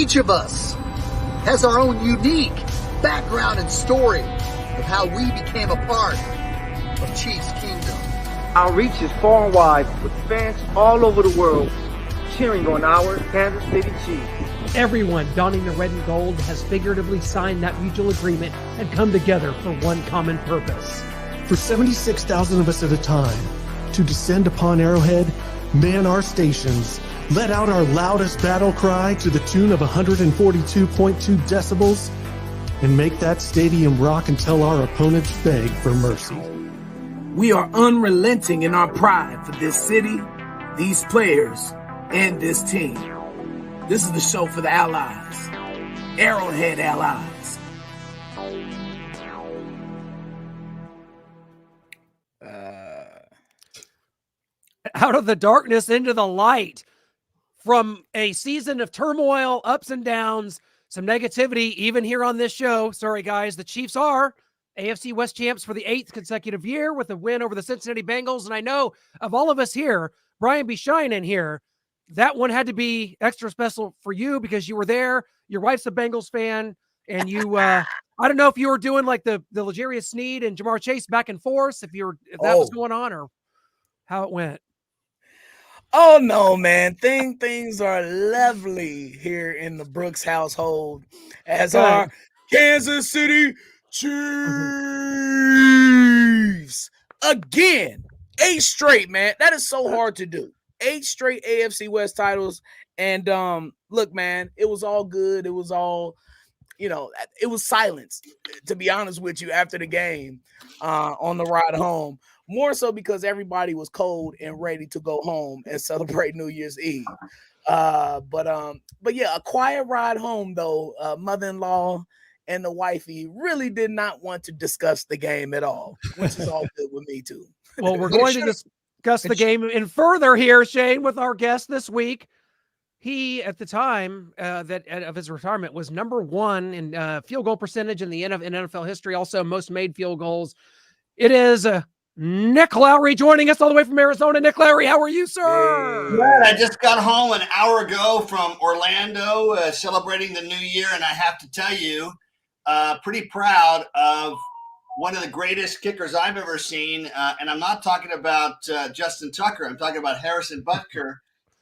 Each of us has our own unique background and story of how we became a part of Chiefs Kingdom. Our reach is far and wide, with fans all over the world cheering on our Kansas City Chiefs. Everyone donning the red and gold has figuratively signed that mutual agreement and come together for one common purpose. For 76,000 of us at a time, to descend upon Arrowhead, man our stations, let out our loudest battle cry to the tune of 142.2 decibels, and make that stadium rock until our opponents beg for mercy. We are unrelenting in our pride for this city, these players, and this team. This is the show for the Allies, Arrowhead Allies. Out of the darkness into the light, from a season of turmoil, ups and downs, some negativity, even here on this show. Sorry, guys, the Chiefs are AFC West champs for the 8th consecutive year with a win over the Cincinnati Bengals. And I know of all of us here, Brian B. Shine in here, that one had to be extra special for you because you were there. Your wife's a Bengals fan, and you, I don't know if you were doing like the L'Jarius Sneed and Jamar Chase back and forth, if that was going on or how it went. Oh no, man! Things are lovely here in the Brooks household as our Kansas City Chiefs again, 8 straight, man. That is so hard to do. 8 straight AFC West titles, and look, man, it was all good. It was all, it was silence, to be honest with you, after the game on the ride home. More so because everybody was cold and ready to go home and celebrate New Year's Eve. But yeah, a quiet ride home though. Mother-in-law and the wifey really did not want to discuss the game at all, which is all good with me too. Well, we're going to discuss the game in further here, Shane, with our guest this week. He, at the time of his retirement, was number 1 in field goal percentage in the NFL history. Also, most made field goals. It is Nick Lowery joining us all the way from Arizona. Nick Lowery, how are you, sir? Good. I just got home an hour ago from Orlando celebrating the new year, and I have to tell you, pretty proud of one of the greatest kickers I've ever seen. And I'm not talking about Justin Tucker. I'm talking about Harrison Butker,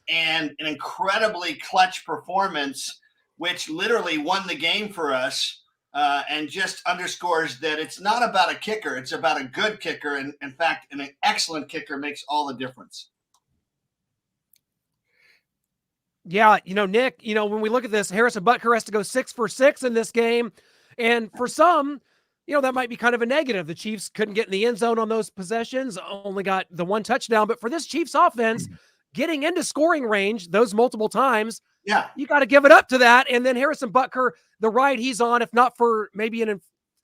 and an incredibly clutch performance, which literally won the game for us. And just underscores that it's not about a kicker. It's about a good kicker. And in fact, an excellent kicker makes all the difference. Yeah. Nick, when we look at this, Harrison Butker has to go 6 for 6 in this game. And for some, that might be kind of a negative. The Chiefs couldn't get in the end zone on those possessions, only got the 1 touchdown. But for this Chiefs offense, getting into scoring range those multiple times, yeah, you got to give it up to that. And then Harrison Butker, the ride he's on, if not for maybe an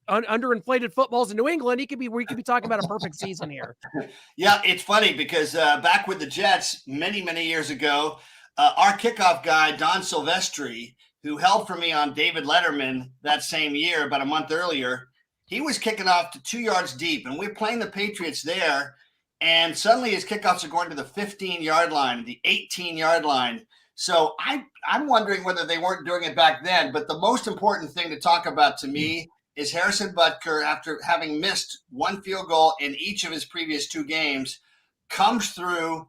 underinflated footballs in New England, we could be talking about a perfect season here. Yeah, it's funny because back with the Jets many, many years ago, our kickoff guy, Don Silvestri, who held for me on David Letterman that same year, about a month earlier, he was kicking off to 2 yards deep, and we're playing the Patriots there, and suddenly his kickoffs are going to the 15-yard line, the 18-yard line. So I'm wondering whether they weren't doing it back then. But the most important thing to talk about to me is Harrison Butker, after having missed 1 field goal in each of his previous 2 games, comes through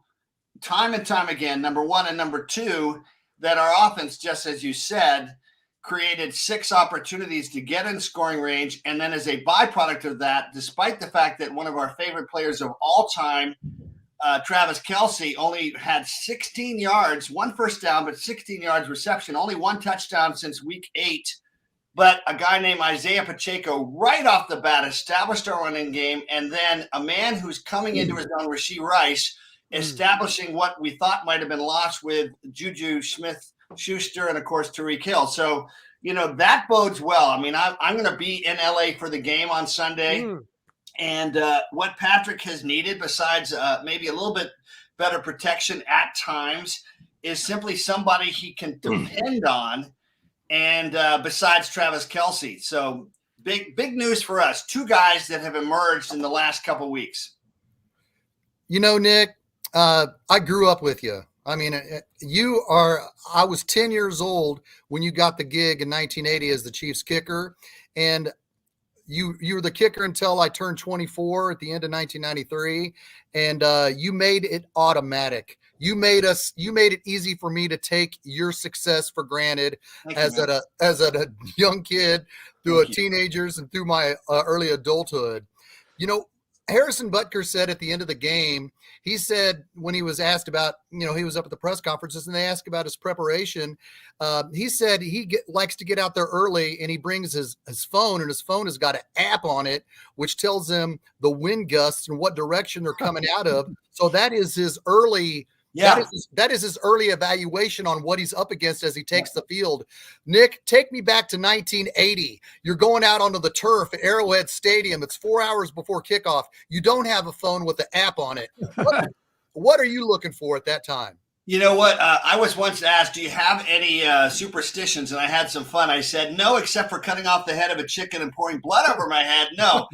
time and time again, number 1 and number 2, that our offense, just as you said, created 6 opportunities to get in scoring range. And then as a byproduct of that, despite the fact that one of our favorite players of all time, Travis Kelce, only had 16 yards, 1 first down, but 16 yards reception, only 1 touchdown since week 8. But a guy named Isaiah Pacheco right off the bat established our running game. And then a man who's coming into his own, Rashee Rice, establishing what we thought might have been lost with Juju Smith-Schuster and, of course, Tyreek Hill. So, that bodes well. I mean, I'm going to be in LA for the game on Sunday. And what Patrick has needed, besides maybe a little bit better protection at times, is simply somebody he can depend on. And besides Travis Kelce. So big news for us. 2 guys that have emerged in the last couple weeks. Nick, I grew up with you. I mean, I was 10 years old when you got the gig in 1980 as the Chiefs kicker. And you were the kicker until I turned 24 at the end of 1993. And you made it automatic. You made it easy for me to take your success for granted as a young kid through teenagers and through my early adulthood. You know, Harrison Butker said at the end of the game, he said when he was asked about, he was up at the press conferences and they asked about his preparation. He said he likes to get out there early and he brings his phone, and his phone has got an app on it, which tells him the wind gusts and what direction they're coming out of. So that is his early That is his early evaluation on what he's up against as he takes the field. Nick, take me back to 1980. You're going out onto the turf at Arrowhead Stadium. It's 4 hours before kickoff. You don't have a phone with the app on it. What are you looking for at that time? You know what? I was once asked, do you have any superstitions? And I had some fun. I said, no, except for cutting off the head of a chicken and pouring blood over my head. No.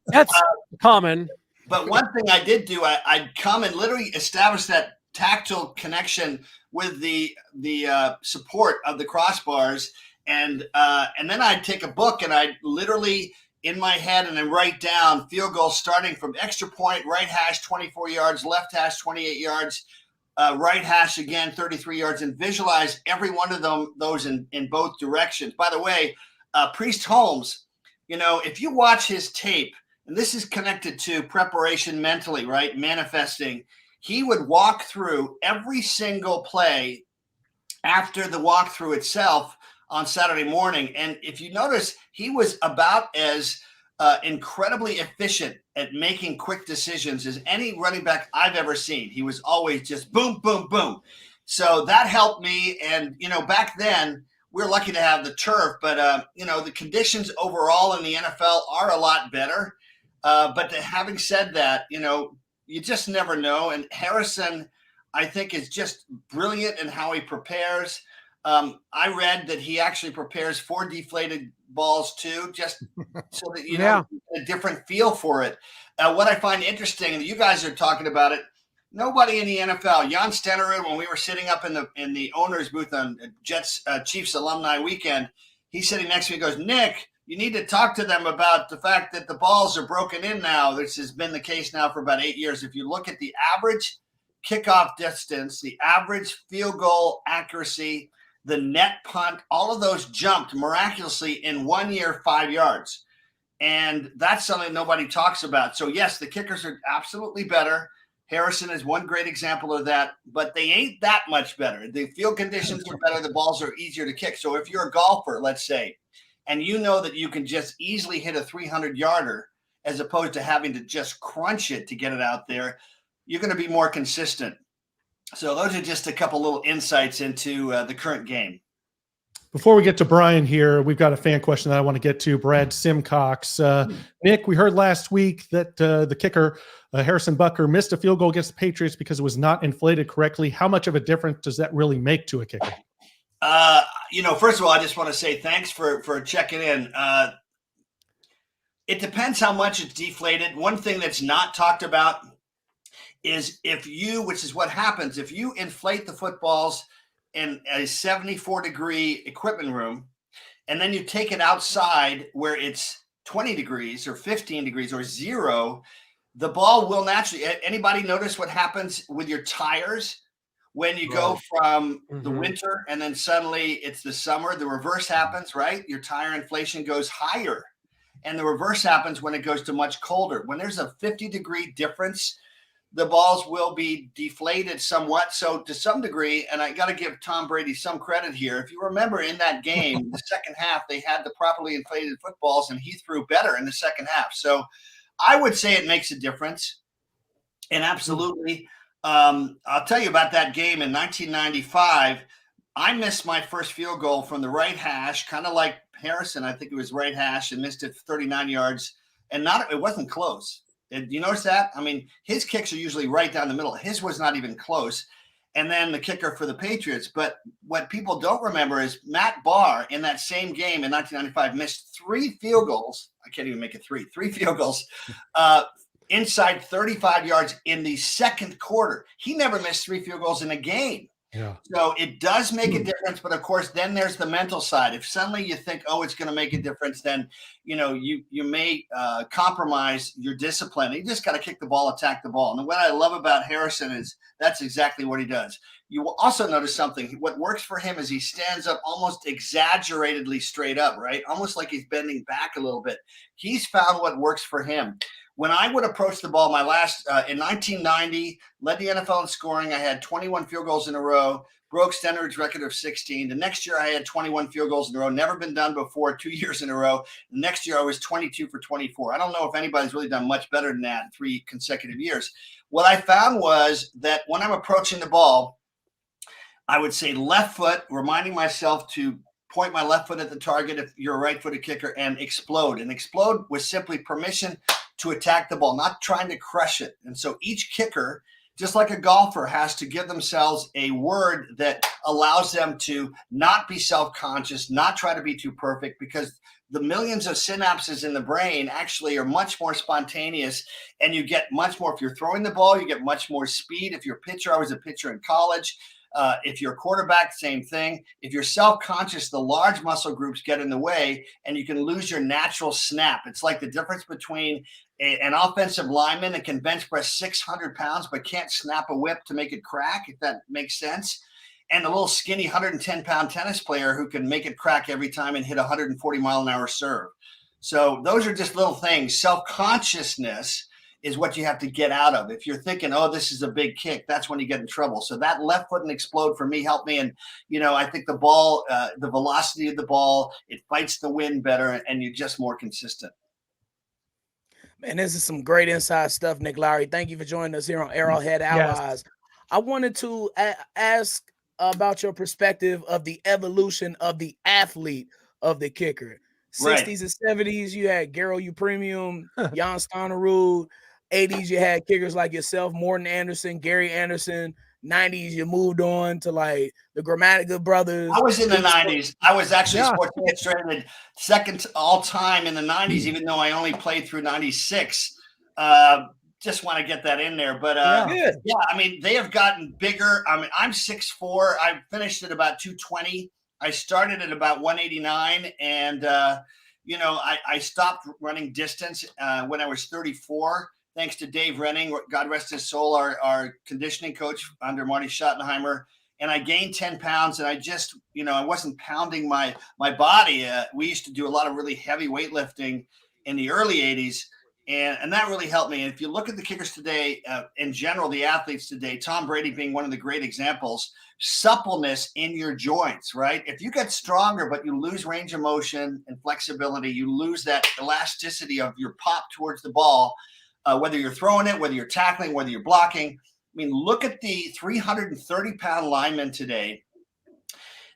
That's common. But one thing I did do, I'd come and literally establish that tactile connection with the support of the crossbars, and then I'd take a book and I'd literally in my head and then write down field goals starting from extra point, right hash 24 yards, left hash 28 yards, right hash again 33 yards, and visualize every one of those in both directions. By the way, Priest Holmes, if you watch his tape, and this is connected to preparation mentally, right? Manifesting. He would walk through every single play after the walkthrough itself on Saturday morning. And if you notice, he was about as incredibly efficient at making quick decisions as any running back I've ever seen. He was always just boom, boom, boom. So that helped me. And, back then, we're lucky to have the turf, but, the conditions overall in the NFL are a lot better. But having said that, you just never know. And Harrison, I think, is just brilliant in how he prepares. I read that he actually prepares for deflated balls too, just so that get a different feel for it. What I find interesting, and you guys are talking about it, nobody in the NFL, Jan Stenerud, when we were sitting up in the owner's booth on Jets Chiefs alumni weekend, he's sitting next to me, goes, Nick, you need to talk to them about the fact that the balls are broken in now. This has been the case now for about 8 years. If you look at the average kickoff distance, the average field goal accuracy, the net punt, all of those jumped miraculously in 1 year, 5 yards. And that's something nobody talks about. So, yes, the kickers are absolutely better. Harrison is one great example of that, but they ain't that much better. The field conditions are better. The balls are easier to kick. So if you're a golfer, let's say, and you know that you can just easily hit a 300-yarder as opposed to having to just crunch it to get it out there, you're going to be more consistent. So those are just a couple little insights into the current game. Before we get to Brian here, we've got a fan question that I want to get to. Brad Simcox. Nick, we heard last week that the kicker, Harrison Butker, missed a field goal against the Patriots because it was not inflated correctly. How much of a difference does that really make to a kicker? First of all, I just want to say thanks for checking in. It depends how much it's deflated. One thing that's not talked about is which is what happens, if you inflate the footballs in a 74-degree equipment room, and then you take it outside where it's 20 degrees or 15 degrees or 0, the ball will naturally, anybody notice what happens with your tires? When you go from the winter and then suddenly it's the summer, the reverse happens, right? Your tire inflation goes higher. And the reverse happens when it goes to much colder. When there's a 50-degree difference, the balls will be deflated somewhat. So to some degree, and I got to give Tom Brady some credit here. If you remember in that game, the second half, they had the properly inflated footballs and he threw better in the second half. So I would say it makes a difference. And absolutely, I'll tell you about that game in 1995. I missed my first field goal from the right hash, kind of like Harrison. I think it was right hash, and missed it 39 yards. And it wasn't close. Did you notice that? I mean, his kicks are usually right down the middle. His was not even close. And then the kicker for the Patriots. But what people don't remember is Matt Barr in that same game in 1995 missed 3 field goals. I can't even make it 3 field goals inside 35 yards in the second quarter. He never missed 3 field goals in a game. Yeah. So it does make a difference, but of course, then there's the mental side. If suddenly you think, oh, it's going to make a difference, then you may compromise your discipline. You just got to kick the ball, attack the ball. And what I love about Harrison is that's exactly what he does. You will also notice something. What works for him is he stands up almost exaggeratedly straight up, right? Almost like he's bending back a little bit. He's found what works for him. When I would approach the ball, my last in 1990, led the NFL in scoring. I had 21 field goals in a row, broke Stenard's record of 16. The next year, I had 21 field goals in a row, never been done before, 2 years in a row. The next year, I was 22 for 24. I don't know if anybody's really done much better than that in 3 consecutive years. What I found was that when I'm approaching the ball, I would say left foot, reminding myself to point my left foot at the target if you're a right-footed kicker, and explode. And explode was simply permission to attack the ball, not trying to crush it. And so each kicker, just like a golfer, has to give themselves a word that allows them to not be self-conscious, not try to be too perfect, because the millions of synapses in the brain actually are much more spontaneous, and you get much more. If you're throwing the ball, you get much more speed. If you're a pitcher, I was a pitcher in college. If you're a quarterback, same thing. If you're self-conscious, the large muscle groups get in the way and you can lose your natural snap. It's like the difference between an offensive lineman that can bench press 600 pounds but can't snap a whip to make it crack, if that makes sense, and a little skinny 110-pound tennis player who can make it crack every time and hit a 140-mile-an-hour serve. So those are just little things. Self-consciousness is what you have to get out of. If you're thinking, oh, this is a big kick, that's when you get in trouble. So that left foot and explode for me helped me. And, I think the ball, the velocity of the ball, it fights the wind better, and you're just more consistent. Man, this is some great inside stuff, Nick Lowery. Thank you for joining us here on Arrowhead Allies. Yes. I wanted to ask about your perspective of the evolution of the athlete of the kicker. 60s and 70s, you had Garo U Premium, Jan Stonerud. 80s, you had kickers like yourself, Morton Anderson, Gary Anderson. 90s, you moved on to like the Grammatica brothers. I was in the 90s. I was actually Sports Illustrated second all time in the 90s, even though I only played through 96. Just want to get that in there. But yeah, I mean, they have gotten bigger. I mean, I'm 6'4". I finished at about 220. I started at about 189. And, I stopped running distance when I was 34. Thanks to Dave Renning, God rest his soul, our conditioning coach under Marty Schottenheimer. And I gained 10 pounds, and I just, I wasn't pounding my body. We used to do a lot of really heavy weightlifting in the early 80s, and that really helped me. And if you look at the kickers today, in general, the athletes today, Tom Brady being one of the great examples, suppleness in your joints, right? If you get stronger, but you lose range of motion and flexibility, you lose that elasticity of your pop towards the ball, whether you're throwing it, whether you're tackling, whether you're blocking. I mean, look at the 330-pound linemen today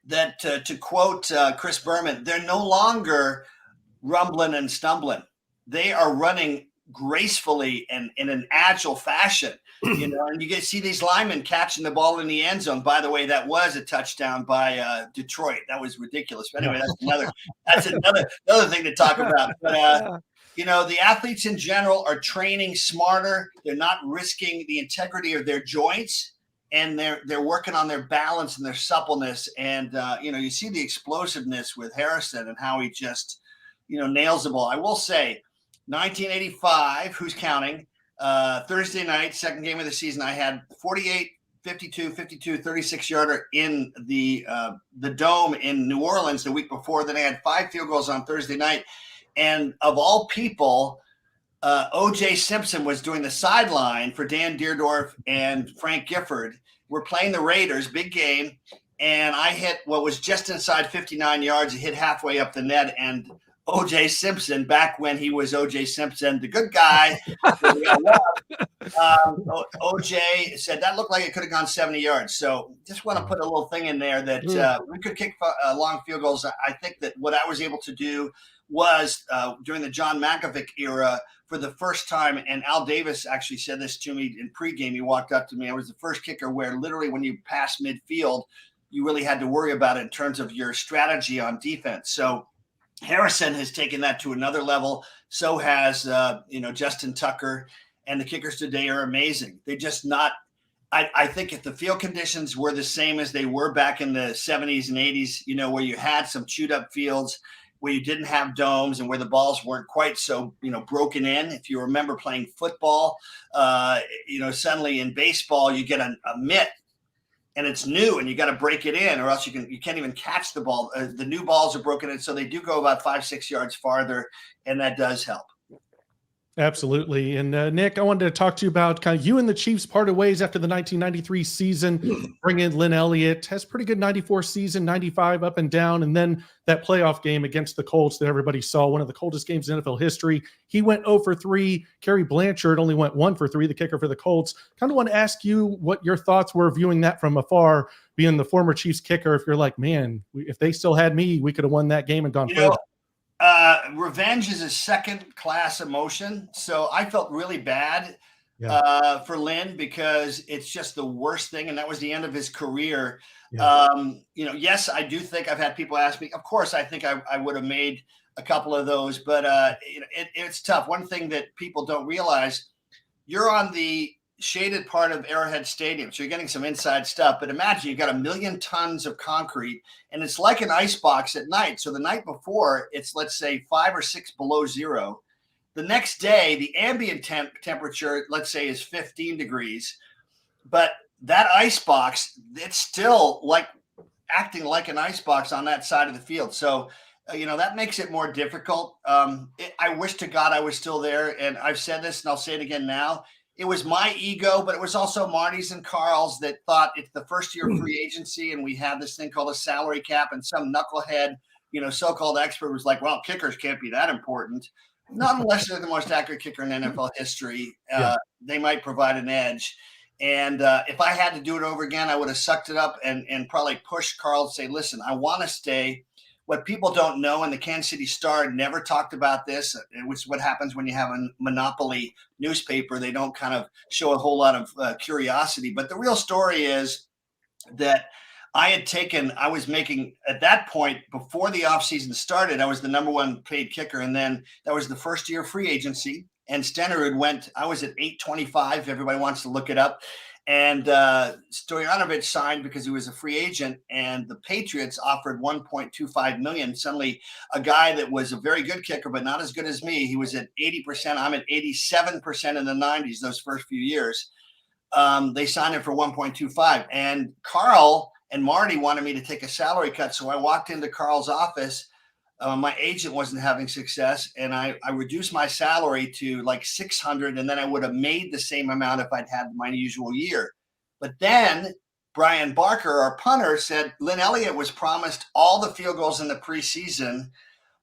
that, to quote Chris Berman, they're no longer rumbling and stumbling. They are running gracefully and in an agile fashion, and you get to see these linemen catching the ball in the end zone. By the way, that was a touchdown by Detroit. That was ridiculous. But anyway, that's another thing to talk about. But the athletes in general are training smarter. They're not risking the integrity of their joints, and they're working on their balance and their suppleness. And, you see the explosiveness with Harrison and how he just, nails the ball. I will say 1985, who's counting, Thursday night, second game of the season, I had 48, 52, 36-yarder in the Dome in New Orleans the week before. Then I had 5 field goals on Thursday night. And of all people, O.J. Simpson was doing the sideline for Dan Deerdorf and Frank Gifford. We're playing the Raiders, big game, and I hit what was just inside 59 yards. It hit halfway up the net, and O.J. Simpson, back when he was O.J. Simpson, the good guy, O.J. said that looked like it could have gone 70 yards. So just want to put a little thing in there that we could kick long field goals. I think that what I was able to do was during the John Malkovich era for the first time, and Al Davis actually said this to me in pregame. He walked up to me. I was the first kicker where literally when you pass midfield, you really had to worry about it in terms of your strategy on defense. So Harrison has taken that to another level. So has, Justin Tucker. and the kickers today are amazing. They just not. I think if the field conditions were the same as they were back in the 70s and 80s, where you had some chewed up fields, where you didn't have domes and where the balls weren't quite so, broken in. If you remember playing football, suddenly in baseball, you get a mitt and it's new and you got to break it in or else you can't even catch the ball. The new balls are broken in. So they do go about 5-6 yards farther, and that does help. Absolutely. And Nick, I wanted to talk to you about kind of you and the Chiefs parted ways after the 1993 season. Bring in Lynn Elliott, has pretty good 94 season, 95 up and down. And then that playoff game against the Colts that everybody saw, one of the coldest games in NFL history. He went 0 for 3. Kerry Blanchard only went 1 for 3, the kicker for the Colts. Kind of want to ask you what your thoughts were viewing that from afar, being the former Chiefs kicker. If you're like, man, if they still had me, we could have won that game and gone further. Revenge is a second-class emotion, so I felt really bad for Lynn because it's just the worst thing, and that was the end of his career. Yeah. Yes, I do think I've had people ask me. Of course, I think I would have made a couple of those, but it's tough. One thing that people don't realize, you're on the shaded part of Arrowhead Stadium, so you're getting some inside stuff. But imagine you've got 1 million tons of concrete, and it's like an ice box at night. So the night before, it's, let's say, 5 or 6 below zero. The next day, the ambient temperature, let's say, is 15 degrees. But that ice box, it's still like acting like an ice box on that side of the field. So, that makes it more difficult. I wish to God I was still there. And I've said this, and I'll say it again now. It was my ego, but it was also Marty's and Carl's that thought it's the first year of free agency and we have this thing called a salary cap, and some knucklehead, so-called expert was like, well, kickers can't be that important. Not unless they're the most accurate kicker in NFL history. They might provide an edge. And if I had to do it over again, I would have sucked it up and probably pushed Carl to say, listen, I want to stay. What people don't know, and the Kansas City Star never talked about this, which is what happens when you have a monopoly newspaper. They don't kind of show a whole lot of curiosity. But the real story is that I was making, at that point, before the offseason started, I was the number 1 paid kicker. And then that was the first year of free agency. And Stenerud I was at $825. Everybody wants to look it up. And Stoyanovich signed because he was a free agent, and the Patriots offered $1.25 million. Suddenly, a guy that was a very good kicker, but not as good as me, he was at 80%. I'm at 87% in the 90s, those first few years. They signed him for $1.25. And Carl and Marty wanted me to take a salary cut. So I walked into Carl's office. My agent wasn't having success, and I reduced my salary to like $600, and then I would have made the same amount if I'd had my usual year. But then Brian Barker, our punter, said Lynn Elliott was promised all the field goals in the preseason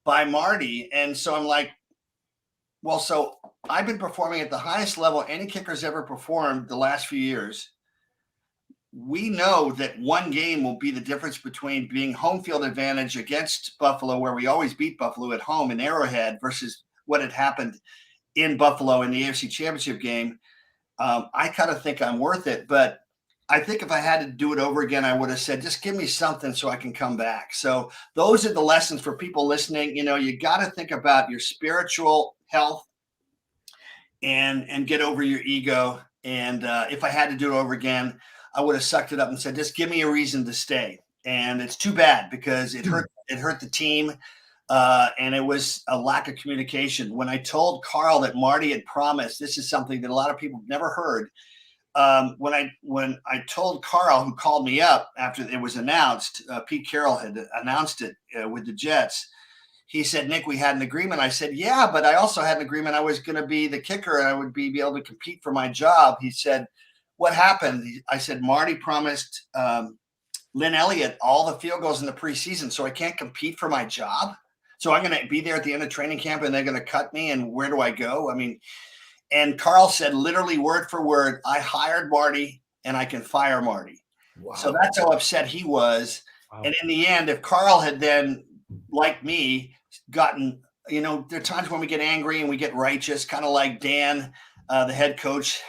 by Marty. And so I'm like, well, so I've been performing at the highest level any kicker's ever performed the last few years. We know that one game will be the difference between being home field advantage against Buffalo, where we always beat Buffalo at home in Arrowhead, versus what had happened in Buffalo in the AFC Championship game. I kind of think I'm worth it, but I think if I had to do it over again, I would have said, just give me something so I can come back. So those are the lessons for people listening. You got to think about your spiritual health and get over your ego. And if I had to do it over again, I would have sucked it up and said, just give me a reason to stay. And it's too bad because it hurt the team. And it was a lack of communication. When I told Carl that Marty had promised, this is something that a lot of people have never heard. When I told Carl, who called me up after it was announced, Pete Carroll had announced it with the Jets. He said, Nick, we had an agreement. I said, yeah, but I also had an agreement I was going to be the kicker and I would be able to compete for my job. He said, what happened? I said, Marty promised Lynn Elliott all the field goals in the preseason, so I can't compete for my job. So I'm going to be there at the end of training camp and they're going to cut me. And where do I go? I mean, and Carl said literally word for word, I hired Marty and I can fire Marty. Wow. So that's how upset he was. Wow. And in the end, if Carl had then, like me, gotten, there are times when we get angry and we get righteous, kind of like Dan, the head coach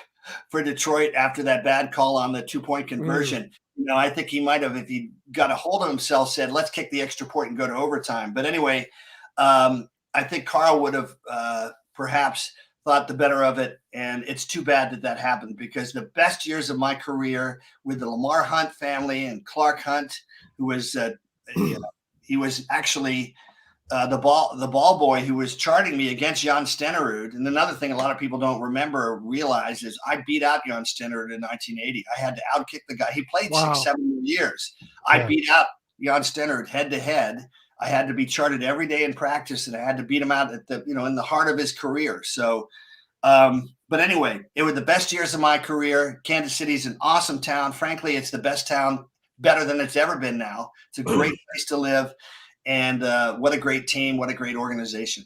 for Detroit after that bad call on the 2-point conversion. I think he might have, if he got a hold of himself, said, let's kick the extra point and go to overtime. But anyway, I think Carl would have perhaps thought the better of it. And it's too bad that that happened, because the best years of my career with the Lamar Hunt family and Clark Hunt, who was, he was actually the ball boy who was charting me against Jan Stenerud. And another thing a lot of people don't remember or realize is I beat out Jan Stenerud in 1980. I had to outkick the guy. He played 6-7 years. I beat out Jan Stenerud head to head. I had to be charted every day in practice, and I had to beat him out at the, in the heart of his career. So, but anyway, it was the best years of my career. Kansas City's an awesome town. Frankly, it's the best town, better than it's ever been now. It's a great place to live. And what a great team. What a great organization.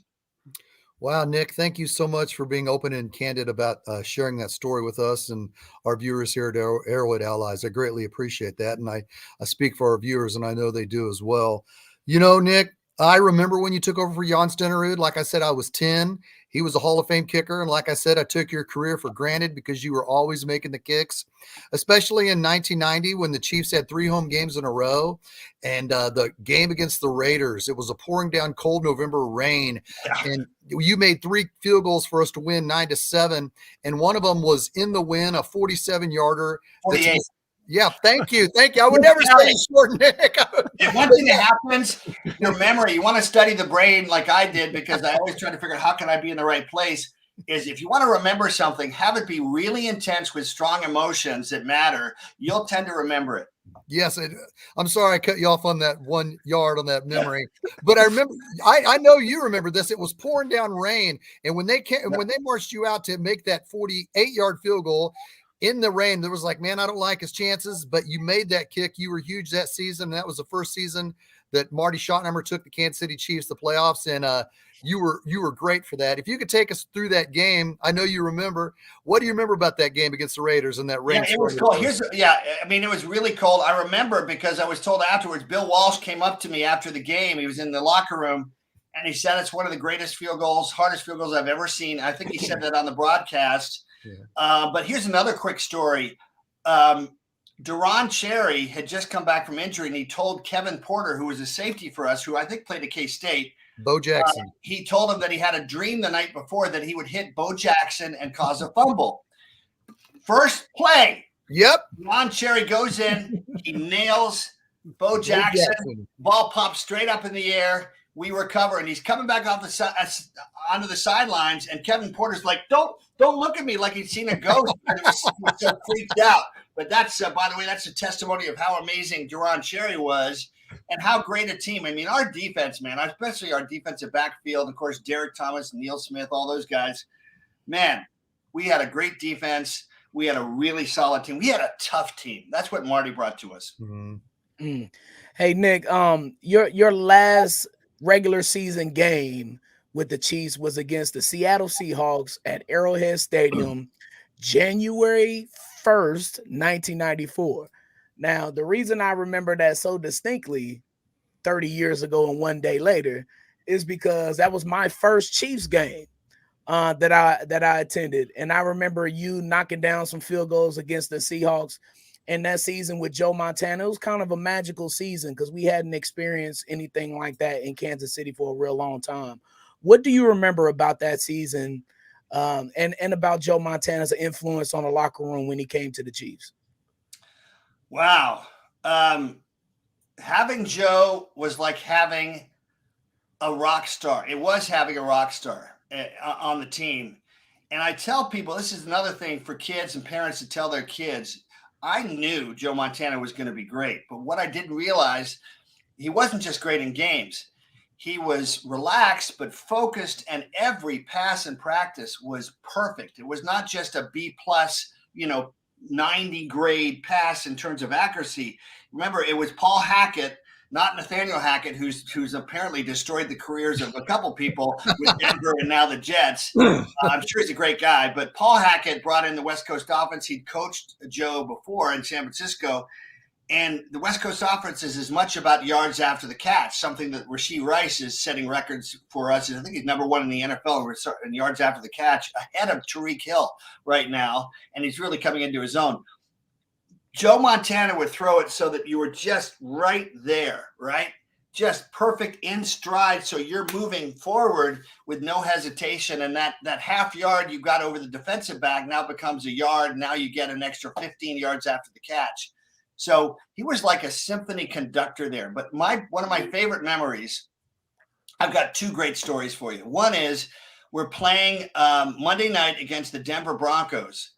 Wow, Nick, thank you so much for being open and candid about sharing that story with us and our viewers here at Arrowhead Allies. I greatly appreciate that. And I speak for our viewers, and I know they do as well. Nick, I remember when you took over for Jan Stenerud. Like I said, I was 10. He was a Hall of Fame kicker. And like I said, I took your career for granted because you were always making the kicks, especially in 1990 when the Chiefs had 3 home games in a row. And the game against the Raiders, it was a pouring down cold November rain. Yeah. And you made 3 field goals for us to win 9-7. And one of them was in the win, a 47-yarder. 48. Yeah, thank you. Thank you. I would never say short, Nick. And one thing that happens, your memory, you want to study the brain like I did, because I always try to figure out how can I be in the right place, is if you want to remember something, have it be really intense with strong emotions that matter. You'll tend to remember it. Yes. I'm sorry I cut you off on that 1 yard on that memory, but I remember, I know you remember this. It was pouring down rain. And when they marched you out to make that 48-yard field goal, in the rain, there was like, man, I don't like his chances, but you made that kick. You were huge that season. That was the first season that Marty Schottenheimer took the Kansas City Chiefs to the playoffs, and you were great for that. If you could take us through that game, I know you remember. What do you remember about that game against the Raiders and that rain? Yeah, it was cold. It was really cold. I remember because I was told afterwards. Bill Walsh came up to me after the game. He was in the locker room, and he said it's one of the greatest field goals, hardest field goals I've ever seen. I think he said that on the broadcast. Yeah. But here's another quick story. Duron Cherry had just come back from injury, and he told Kevin Porter, who was a safety for us, who I think played at K-State. Bo Jackson. He told him that he had a dream the night before that he would hit Bo Jackson and cause a fumble. First play. Yep. Duron Cherry goes in. He nails Bo Jackson. Ball pops straight up in the air. We recover, and he's coming back off onto the sidelines, and Kevin Porter's like, don't look at me like he'd seen a ghost. And he was so freaked out. But that's, by the way, that's a testimony of how amazing Duron Cherry was and how great a team. I mean, our defense, man, especially our defensive backfield, of course, Derek Thomas, Neil Smith, all those guys, man, we had a great defense. We had a really solid team. We had a tough team. That's what Marty brought to us. Mm-hmm. Hey, Nick, your last regular season game with the Chiefs was against the Seattle Seahawks at Arrowhead Stadium, January 1st, 1994. Now, the reason I remember that so distinctly 30 years ago and 1 day later is because that was my first Chiefs game that I attended. And I remember you knocking down some field goals against the Seahawks in that season with Joe Montana. It was kind of a magical season because we hadn't experienced anything like that in Kansas City for a real long time. What do you remember about that season and about Joe Montana's influence on the locker room when he came to the Chiefs? Wow. Having Joe was like having a rock star. It was having a rock star on the team. And I tell people, this is another thing for kids and parents to tell their kids. I knew Joe Montana was going to be great, but what I didn't realize, he wasn't just great in games. He was relaxed but focused, and every pass in practice was perfect. It was not just a B+, 90 grade pass in terms of accuracy. Remember, it was Paul Hackett, not Nathaniel Hackett, who's apparently destroyed the careers of a couple people with Denver and now the Jets. I'm sure he's a great guy, but Paul Hackett brought in the West Coast offense. He'd coached Joe before in San Francisco, and the West Coast offense is as much about yards after the catch, something that Rashee Rice is setting records for us. And I think he's number 1 in the NFL in yards after the catch, ahead of Tyreek Hill right now, and he's really coming into his own. Joe Montana would throw it so that you were just right there, right? just perfect in stride. So you're moving forward with no hesitation. And that half yard you got over the defensive back now becomes a yard. Now you get an extra 15 yards after the catch. So he was like a symphony conductor there. But one of my favorite memories, I've got two great stories for you. One is we're playing Monday night against the Denver Broncos.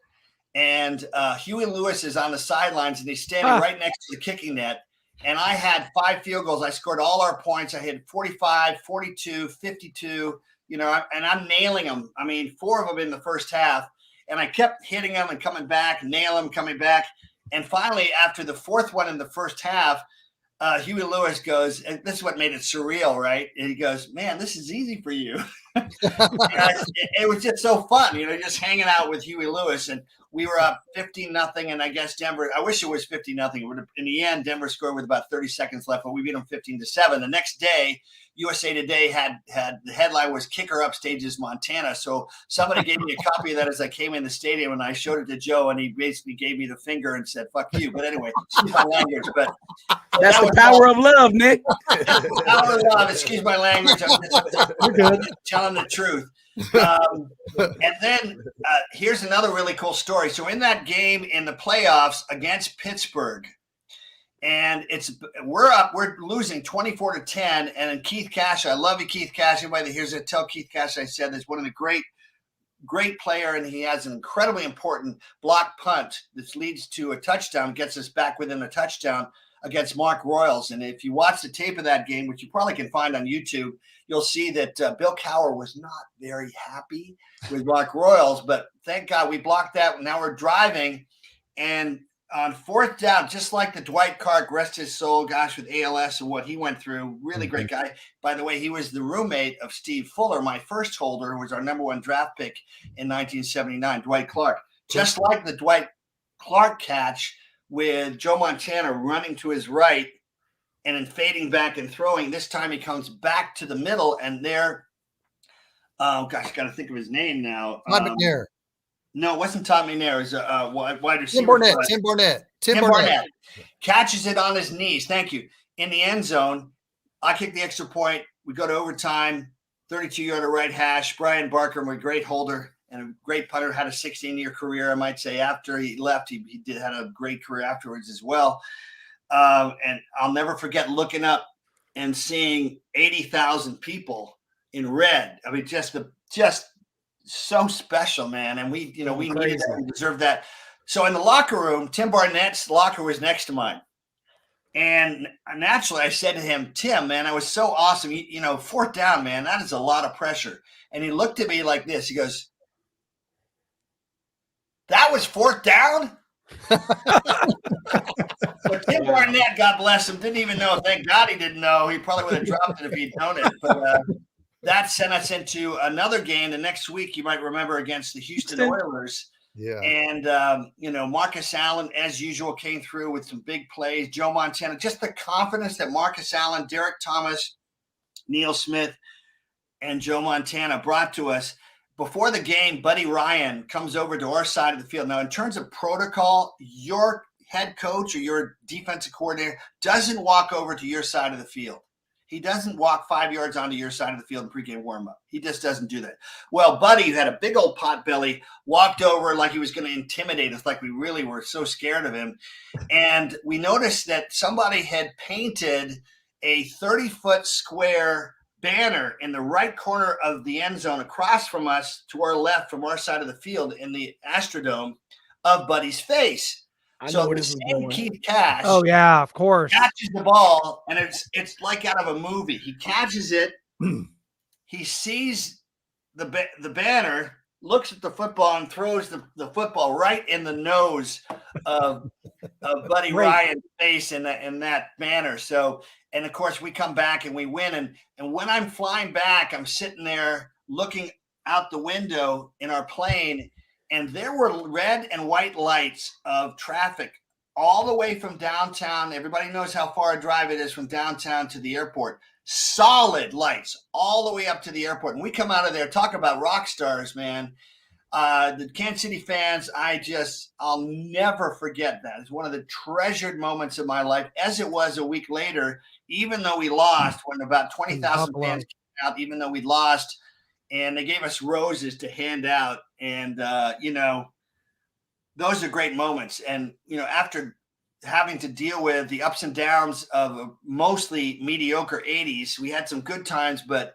And Huey Lewis is on the sidelines and he's standing right next to the kicking net. And I had 5 field goals. I scored all our points. I had 45, 42, 52, and I'm nailing them. I mean, 4 of them in the first half. And I kept hitting them and coming back, nail them, coming back. And finally, after the 4th one in the first half, Huey Lewis goes, and this is what made it surreal, right? And he goes, man, this is easy for you. It was just so fun, just hanging out with Huey Lewis. And we were up 15-0, and I guess Denver, I wish it was 50-0. In the end, Denver scored with about 30 seconds left, but we beat them 15-7. The next day, USA Today had the headline was "Kicker Upstages Montana." So somebody gave me a copy of that as I came in the stadium, and I showed it to Joe, and he basically gave me the finger and said, "Fuck you." But anyway, excuse my language. But that's the power of love, Nick. Power of love. Excuse my language. I'm just telling the truth. And then here's another really cool story. So in that game in the playoffs against Pittsburgh, and we're losing 24-10. And then Keith Cash, I love you, Keith Cash. Anybody that hears it, tell Keith Cash I said this. One of the great player, and he has an incredibly important block punt that leads to a touchdown, gets us back within a touchdown against Mark Royals. And if you watch the tape of that game, which you probably can find on YouTube, you'll see that Bill Cowher was not very happy with Mark Royals, but thank God we blocked that. Now we're driving, and on 4th down, just like the Dwight Clark, rest his soul, gosh, with ALS and what he went through, really great guy. By the way, he was the roommate of Steve Fuller, my first holder, who was our number 1 draft pick in 1979, Dwight Clark. Just like the Dwight Clark catch with Joe Montana running to his right and then fading back and throwing. This time he comes back to the middle, and there, I got to think of his name now. Todd McNair. No, it wasn't Todd McNair. It was a wide receiver. Tim Barnett catches it on his knees. Thank you. In the end zone, I kick the extra point. We go to overtime, 32-yard right hash. Brian Barker, my great holder and a great punter, had a 16-year career, I might say. After he left, he had a great career afterwards as well. And I'll never forget looking up and seeing 80,000 people in red. I mean, just so special, man. And we needed that. We deserved that. So in the locker room, Tim Barnett's locker was next to mine. And naturally I said to him, Tim, man, I was so awesome. 4th down, man, that is a lot of pressure. And he looked at me like this. He goes, that was 4th down? But Tim Barnett, God bless him, didn't even know. Thank God he didn't know. He probably would have dropped it if he'd known it. But that sent us into another game the next week, you might remember, against the Houston Oilers. Yeah. And, Marcus Allen, as usual, came through with some big plays. Joe Montana, just the confidence that Marcus Allen, Derek Thomas, Neil Smith, and Joe Montana brought to us. Before the game, Buddy Ryan comes over to our side of the field. Now, in terms of protocol, your head coach or your defensive coordinator doesn't walk over to your side of the field. He doesn't walk 5 yards onto your side of the field in pregame warm-up. He just doesn't do that. Well, Buddy, who had a big old pot belly, walked over like he was going to intimidate us, like we really were so scared of him. And we noticed that somebody had painted a 30-foot square banner in the right corner of the end zone across from us to our left from our side of the field in the Astrodome of Buddy's face. So the same Keith Cash, oh yeah, of course, catches the ball, and it's like out of a movie. He catches it, he sees the banner, looks at the football, and throws the football right in the nose of Buddy Ryan's face in that banner. So, and of course, we come back and we win. And when I'm flying back, I'm sitting there looking out the window in our plane. And there were red and white lights of traffic all the way from downtown. Everybody knows how far a drive it is from downtown to the airport. Solid lights all the way up to the airport. And we come out of there, talk about rock stars, man. The Kansas City fans, I'll never forget that. It's one of the treasured moments of my life, as it was a week later, even though we lost, when about 20,000 fans came out, even though we lost, and they gave us roses to hand out. And, those are great moments. And, after having to deal with the ups and downs of a mostly mediocre 80s, we had some good times, but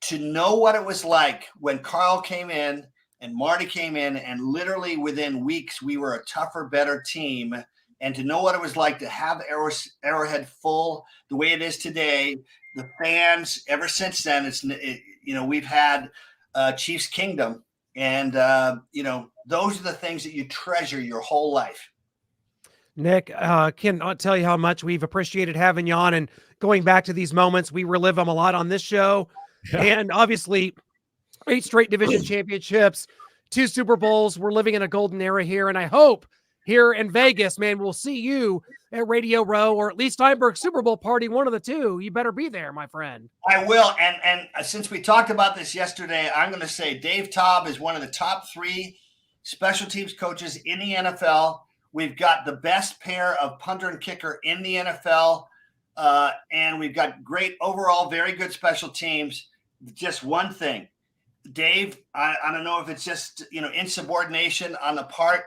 to know what it was like when Carl came in and Marty came in, and literally within weeks, we were a tougher, better team. And to know what it was like to have Arrowhead full the way it is today, the fans, ever since then, we've had Chiefs Kingdom. And, those are the things that you treasure your whole life. Nick, cannot tell you how much we've appreciated having you on and going back to these moments. We relive them a lot on this show. Yeah. And obviously, 8 straight division championships, 2 Super Bowls. We're living in a golden era here. And I hope here in Vegas, man, we'll see you at Radio Row or at least Steinberg Super Bowl party, one of the two. You better be there, my friend. I will. And since we talked about this yesterday, I'm going to say Dave Taub is one of the top 3 special teams coaches in the NFL. We've got the best pair of punter and kicker in the NFL. And we've got great overall, very good special teams. Just one thing, Dave, I don't know if it's just, insubordination on the part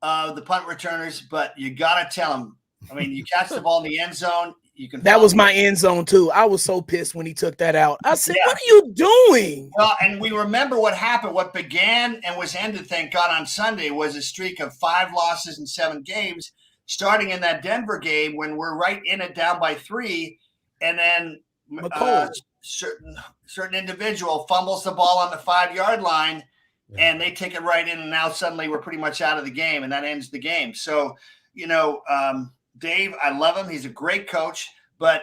of the punt returners, but you got to tell them. I mean, you catch the ball in the end zone. That was my end zone too. I was so pissed when he took that out. I said, What are you doing? Well, and we remember what happened. What began and was ended, thank God, on Sunday was a streak of 5 losses in 7 games, starting in that Denver game when we're right in it down by 3. And then certain individual fumbles the ball on the 5-yard line and they take it right in. And now suddenly we're pretty much out of the game and that ends the game. So, Dave, I love him. He's a great coach, but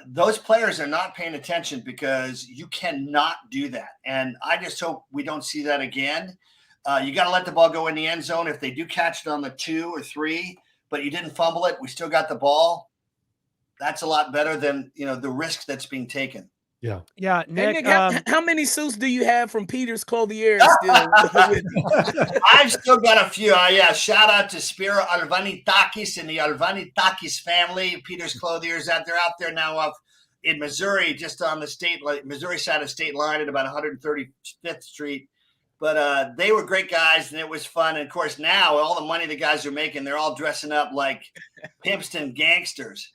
those players are not paying attention because you cannot do that. And I just hope we don't see that again. You got to let the ball go in the end zone. If they do catch it on the 2 or 3, but you didn't fumble it, we still got the ball. That's a lot better than, the risk that's being taken. Yeah. Yeah. Nick, how many suits do you have from Peter's Clothier still with you? I've still got a few. Shout out to Spiro Alvanitakis and the Alvanitakis family. Peter's Clothiers they're out there now up in Missouri, just on the Missouri side of state line at about 135th Street. But they were great guys and it was fun. And of course, now all the money the guys are making, they're all dressing up like pimps and gangsters.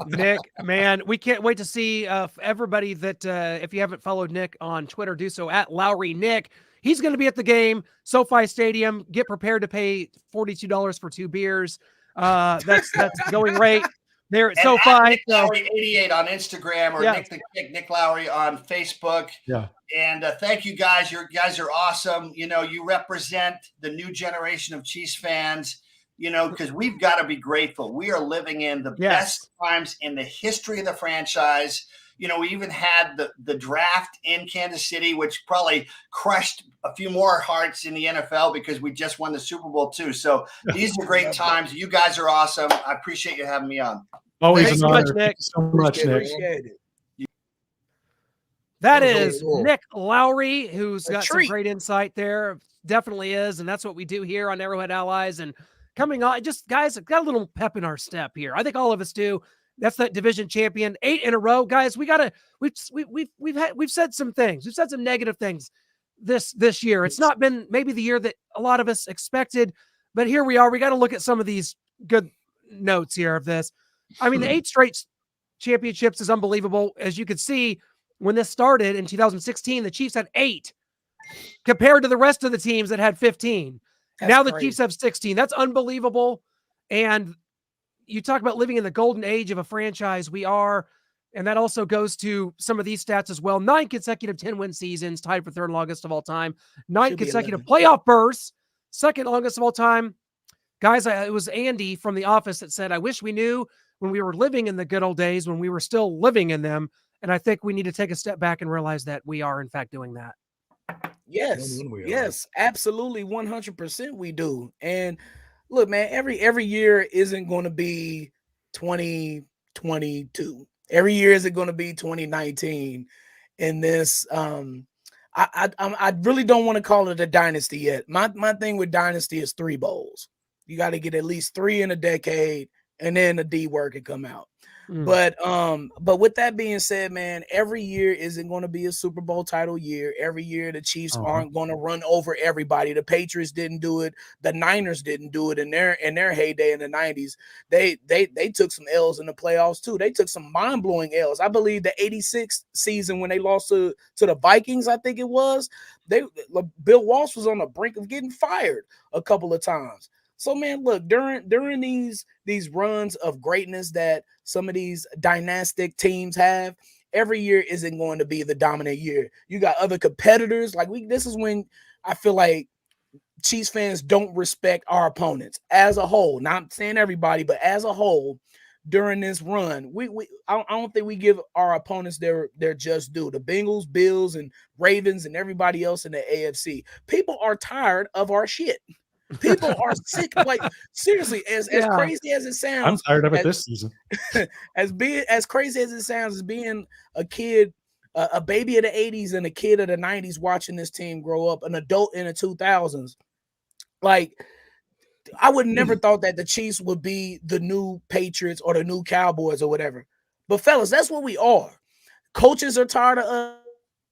Nick, man, we can't wait to see everybody that if you haven't followed Nick on Twitter, do so at Lowery Nick. He's going to be at the game, SoFi Stadium. Get prepared to pay $42 for 2 beers. That's going rate there at SoFi. Nick Lowery 88 on Instagram or Nick Lowery on Facebook. Yeah. And thank you guys. You guys are awesome. You represent the new generation of Chiefs fans, because we've got to be grateful. We are living in the best times in the history of the franchise. We even had the draft in Kansas City, which probably crushed a few more hearts in the NFL because we just won the Super Bowl too. So these are great times. You guys are awesome. I appreciate you having me on. Always Thanks an honor. so much, Nick. Thank you so much, Nick. Appreciate it. That is Nick Lowery, who's got some treat. great insight there. Definitely is. And that's what we do here on Arrowhead Allies. And coming on, just guys, got a little pep in our step here. I think all of us do. That's that division champion, 8 in a row, guys. We've said some things. We've said some negative things this year. It's not been maybe the year that a lot of us expected, but here we are. We got to look at some of these good notes here of this. I mean, the 8 straight championships is unbelievable. As you could see, when this started in 2016, the Chiefs had 8 compared to the rest of the teams that had 15. Now the Chiefs have 16. That's unbelievable. And you talk about living in the golden age of a franchise. We are. And that also goes to some of these stats as well. 9 consecutive 10-win seasons, tied for 3rd longest of all time. 9 consecutive playoff berths, 2nd longest of all time. Guys, it was Andy from The Office that said, I wish we knew when we were living in the good old days, when we were still living in them. And I think we need to take a step back and realize that we are, in fact, doing that. Yes, absolutely, 100% we do. And look, man, every year isn't going to be 2022. Every year isn't going to be 2019. In this, I really don't want to call it a dynasty yet. My thing with dynasty is 3 bowls. You got to get at least 3 in a decade, and then the D word can come out. But with that being said, man, every year isn't going to be a Super Bowl title year. Every year the Chiefs aren't going to run over everybody. The Patriots didn't do it. The Niners didn't do it in their heyday in the 90s. They took some L's in the playoffs too. They took some mind-blowing L's. I believe the 86 season when they lost to the Vikings, I think it was, Bill Walsh was on the brink of getting fired a couple of times. So, man, look, during these runs of greatness that some of these dynastic teams have, every year isn't going to be the dominant year. You got other competitors. This is when I feel like Chiefs fans don't respect our opponents as a whole. Not saying everybody, but as a whole, during this run, I don't think we give our opponents their just due. The Bengals, Bills, and Ravens, and everybody else in the AFC. People are tired of our shit. People are sick. Like, seriously, as crazy as it sounds, I'm tired of it this season. as crazy as it sounds, as being a kid, a baby of the 80s and a kid of the 90s watching this team grow up, an adult in the 2000s. Like, I would never thought that the Chiefs would be the new Patriots or the new Cowboys or whatever. But fellas, that's what we are. Coaches are tired of us.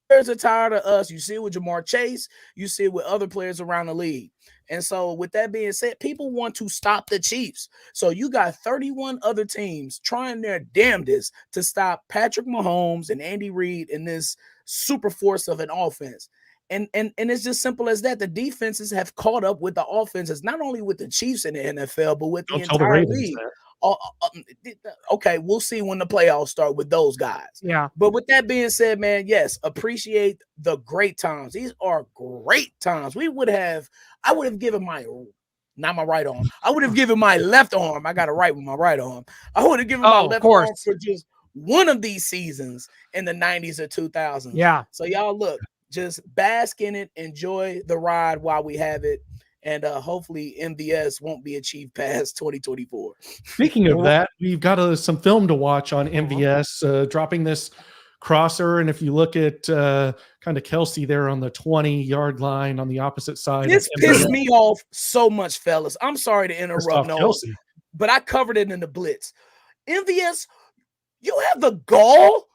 Players are tired of us. You see it with Jamar Chase. You see it with other players around the league. And so with that being said, people want to stop the Chiefs. So you got 31 other teams trying their damnedest to stop Patrick Mahomes and Andy Reid in this super force of an offense. And it's just simple as that. The defenses have caught up with the offenses, not only with the Chiefs in the NFL, but with the entire league. Okay, we'll see when the playoffs start with those guys. Yeah. But with that being said, man, yes, appreciate the great times. These are great times. I would have given not my right arm. I would have given my left arm. I got to write with my right arm. I would have given my left arm for just one of these seasons in the 90s or 2000s. Yeah. So y'all look, just bask in it, enjoy the ride while we have it. And hopefully MVS won't be achieved past 2024. Speaking of that, we've got some film to watch on MVS, dropping this crosser. And if you look at kind of Kelsey there on the 20-yard line on the opposite side. This pissed me off so much, fellas. I'm sorry to interrupt, Noah, but I covered it in the blitz. MVS, you have the gall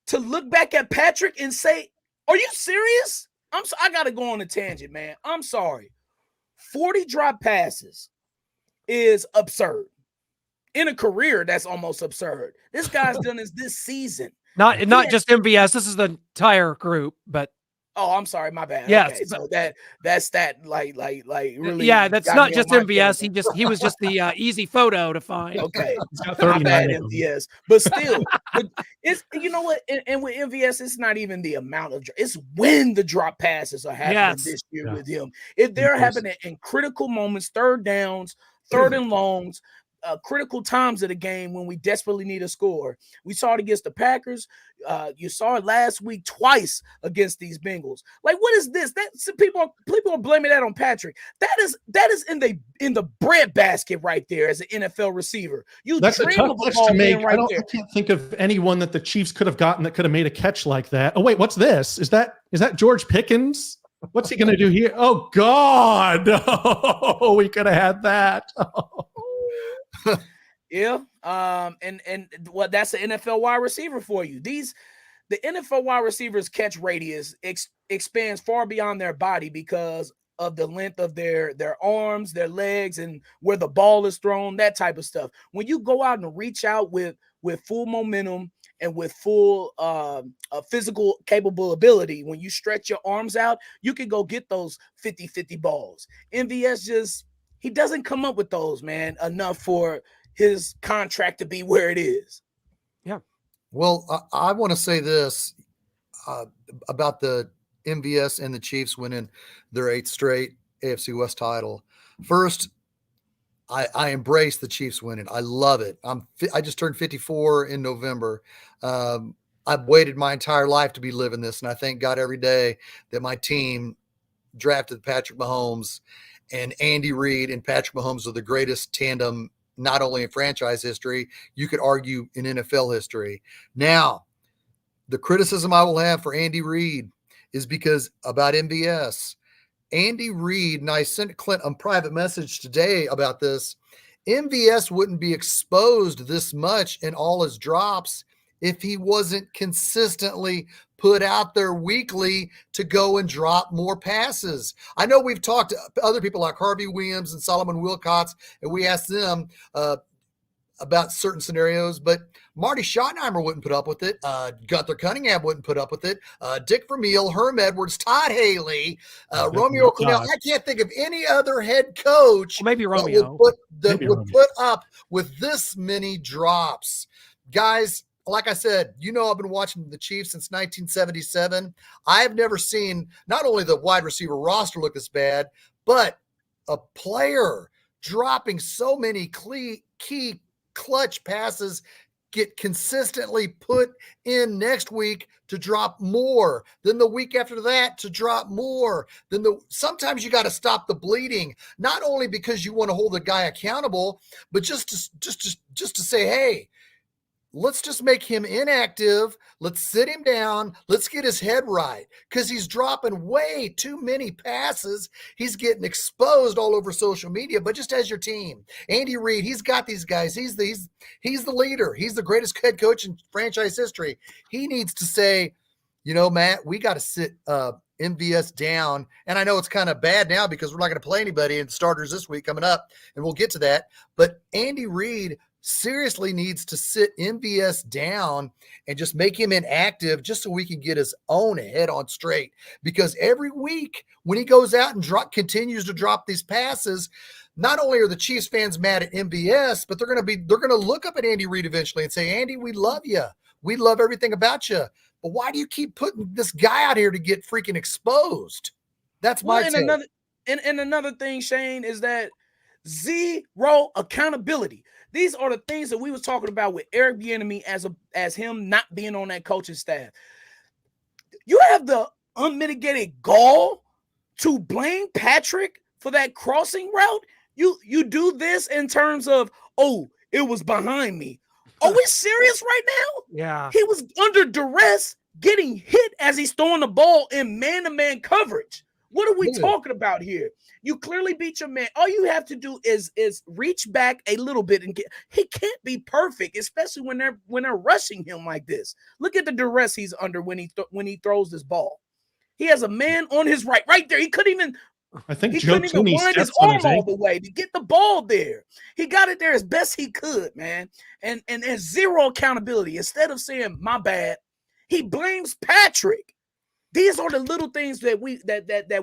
to look back at Patrick and say, are you serious? I got to go on a tangent, man. I'm sorry. 40 drop passes is absurd. In a career, that's almost absurd. This guy's done this season. Not just MVS. This is the entire group, but oh, I'm sorry, my bad. Yes, okay, so that's like really. Yeah, that's not just MVS. He was just the easy photo to find. Okay, my bad, MVS. But still, it's, you know what? And with MVS, it's not even the amount of, it's when the drop passes are happening this year with him. If they're happening in critical moments, third downs, third and longs, critical times of the game when we desperately need a score. We saw it against the Packers. You saw it last week twice against these Bengals. Like, what is this? People are blaming that on Patrick. That is in the breadbasket right there as an NFL receiver. That's a tough catch to make. I can't think of anyone that the Chiefs could have gotten that could have made a catch like that. Oh wait, what's this? Is that George Pickens? What's he going to do here? Oh God! Oh, we could have had that. Yeah. And what that's the NFL wide receiver for you. The NFL wide receivers catch radius expands far beyond their body because of the length of their arms, their legs, and where the ball is thrown, that type of stuff. When you go out and reach out with full momentum and with full physical capable ability, when you stretch your arms out, you can go get those 50-50 balls. MVS he doesn't come up with those, man, enough for his contract to be where it is. Yeah. Well, I want to say this about the MVS and the Chiefs winning their 8th straight AFC West title. First, I embrace the Chiefs winning. I love it. I just turned 54 in November. I've waited my entire life to be living this, and I thank God every day that my team drafted Patrick Mahomes. And Andy Reid and Patrick Mahomes are the greatest tandem, not only in franchise history, you could argue in NFL history. Now, the criticism I will have for Andy Reid is because about MVS. Andy Reid, and I sent Clint a private message today about this. MVS wouldn't be exposed this much in all his drops if he wasn't consistently put out there weekly to go and drop more passes. I know we've talked to other people like Harvey Williams and Solomon Wilcots, and we asked them about certain scenarios, but Marty Schottenheimer wouldn't put up with it. Gunther Cunningham wouldn't put up with it. Dick Vermeil, Herm Edwards, Todd Haley, Romeo Cornell. I can't think of any other head coach maybe Romeo that would put up with this many drops. Guys, like I said, I've been watching the Chiefs since 1977. I have never seen not only the wide receiver roster look this bad, but a player dropping so many key clutch passes get consistently put in next week to drop more, then the week after that to drop more. Sometimes you got to stop the bleeding, not only because you want to hold the guy accountable, but just to say, hey, let's just make him inactive. Let's sit him down. Let's get his head right, because he's dropping way too many passes. He's getting exposed all over social media. But just as your team, Andy Reid, he's got these guys. He's the leader. He's the greatest head coach in franchise history. He needs to say, Matt, we got to sit MVS down. And I know it's kind of bad now because we're not going to play anybody in starters this week coming up, and we'll get to that. But Andy Reid seriously needs to sit MVS down and just make him inactive, just so we can get his own head on straight. Because every week when he goes out and continues to drop these passes, not only are the Chiefs fans mad at MVS, but they're going to look up at Andy Reid eventually and say, Andy, we love you. We love everything about you. But why do you keep putting this guy out here to get freaking exposed? That's my take. Another thing, Shane, is that zero accountability. These are the things that we was talking about with Eric Bieniemy as him not being on that coaching staff. You have the unmitigated gall to blame Patrick for that crossing route. You do this in terms of, it was behind me. Are we serious right now? Yeah. He was under duress, getting hit as he's throwing the ball in man-to-man coverage. What are we talking about here? You clearly beat your man. All you have to do is reach back a little bit and he can't be perfect, especially when they're rushing him like this. Look at the duress he's under when he throws this ball. He has a man on his right there. He couldn't even wind his arm all the way to get the ball there. He got it there as best he could, man. And there's zero accountability. Instead of saying my bad, he blames Patrick. These are the little things that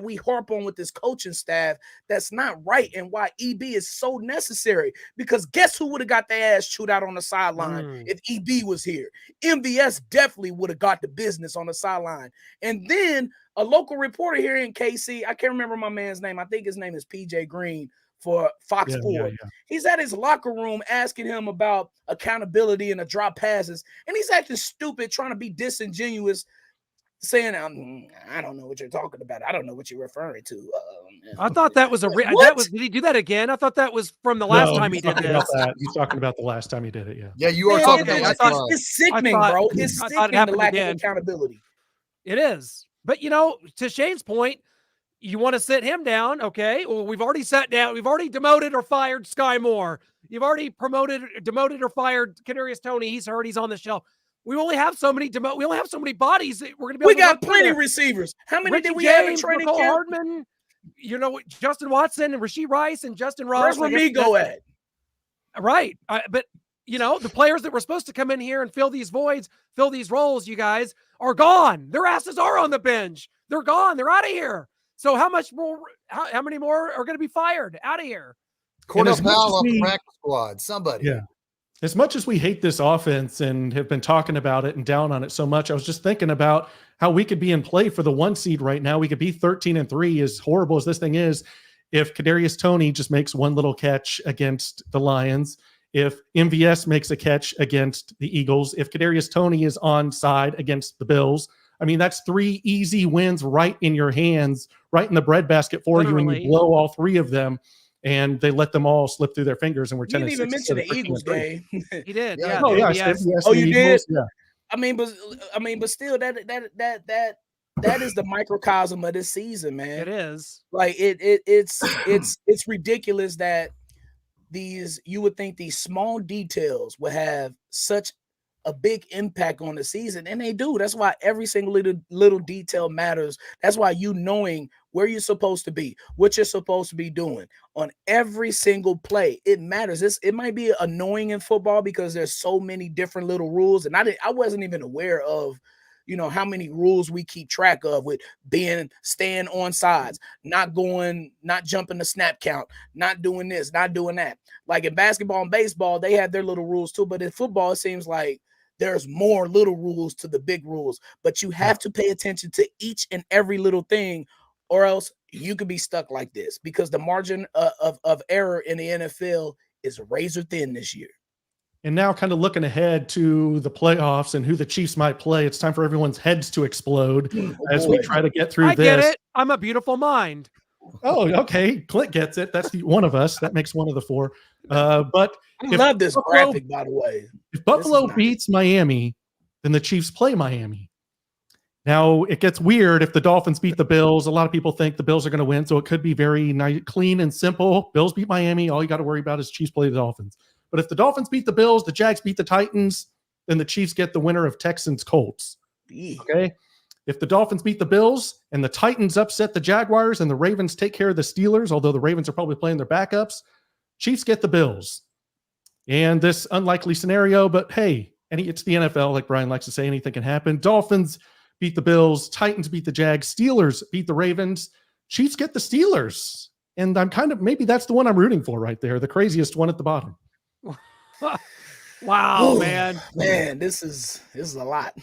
we harp on with this coaching staff that's not right, and why EB is so necessary. Because guess who would have got their ass chewed out on the sideline if EB was here? MVS definitely would have got the business on the sideline. And then a local reporter here in KC, I can't remember my man's name. I think his name is PJ Green for Fox 4. Yeah. He's at his locker room asking him about accountability and the drop passes, and he's acting stupid, trying to be disingenuous, saying, I don't know what you're talking about. I don't know what you're referring to. I thought that was did he do that again? I thought that was from the last time he did this. He's talking about the last time he did it. Yeah. Yeah, you are talking about it's sickening, bro. It's sickening, the lack of accountability. It is. But, to Shane's point, you want to sit him down. Okay. Well, we've already sat down. We've already demoted or fired Sky Moore. You've already demoted or fired Kadarius Toney. He's hurt. He's on the shelf. We only have so many we only have so many bodies that we're going to be able to got plenty of receivers. How many did we have in training camp? Hardman, Justin Watson and Rashee Rice and Justin Ross. Where's Ramigo at? Right. But, the players that were supposed to come in here and fill these voids, fill these roles, you guys, are gone. Their asses are on the bench. They're gone. They're out of here. So how many more are going to be fired out of here? Cornell Powell off the practice squad. Somebody. Yeah. As much as we hate this offense and have been talking about it and down on it so much, I was just thinking about how we could be in play for the 1 seed right now. We could be 13-3, as horrible as this thing is, if Kadarius Toney just makes one little catch against the Lions, if MVS makes a catch against the Eagles, if Kadarius Toney is on side against the Bills. I mean, that's 3 easy wins right in your hands, right in the breadbasket for you, and you blow all 3 of them. And they let them all slip through their fingers, and we're 10-6. You didn't even mention the Eagles game. He did. Yeah. Yeah. Oh, you did? Yeah. I mean, but still, that that is the microcosm of this season, man. It is. Like it's ridiculous that you would think these small details would have such a big impact on the season, and they do. That's why every single little detail matters. That's why you knowing where you're supposed to be, what you're supposed to be doing on every single play, it matters. It might be annoying in football because there's so many different little rules, and I wasn't even aware of, how many rules we keep track of with staying on sides, not jumping the snap count, not doing this, not doing that. Like in basketball and baseball, they have their little rules too, but in football, it seems like there's more little rules to the big rules, but you have to pay attention to each and every little thing, or else you could be stuck like this, because the margin of error in the NFL is razor thin this year. And now, kind of looking ahead to the playoffs and who the Chiefs might play, it's time for everyone's heads to explode as we try to get through this. I get it. I'm a beautiful mind. Oh, okay. Clint gets it. That's one of us. That makes one of the four. But I love this graphic, by the way. If Buffalo beats Miami, then the Chiefs play Miami. Now, it gets weird if the Dolphins beat the Bills. A lot of people think the Bills are going to win, so it could be very nice, clean and simple. Bills beat Miami. All you got to worry about is Chiefs play the Dolphins. But if the Dolphins beat the Bills, the Jags beat the Titans, then the Chiefs get the winner of Texans-Colts. Okay? If the Dolphins beat the Bills and the Titans upset the Jaguars and the Ravens take care of the Steelers, although the Ravens are probably playing their backups, Chiefs get the Bills. And this unlikely scenario, but hey, it's the NFL, like Brian likes to say, anything can happen. Dolphins beat the Bills, Titans beat the Jags, Steelers beat the Ravens, Chiefs get the Steelers. And maybe that's the one I'm rooting for right there, the craziest one at the bottom. Wow, man, this is a lot.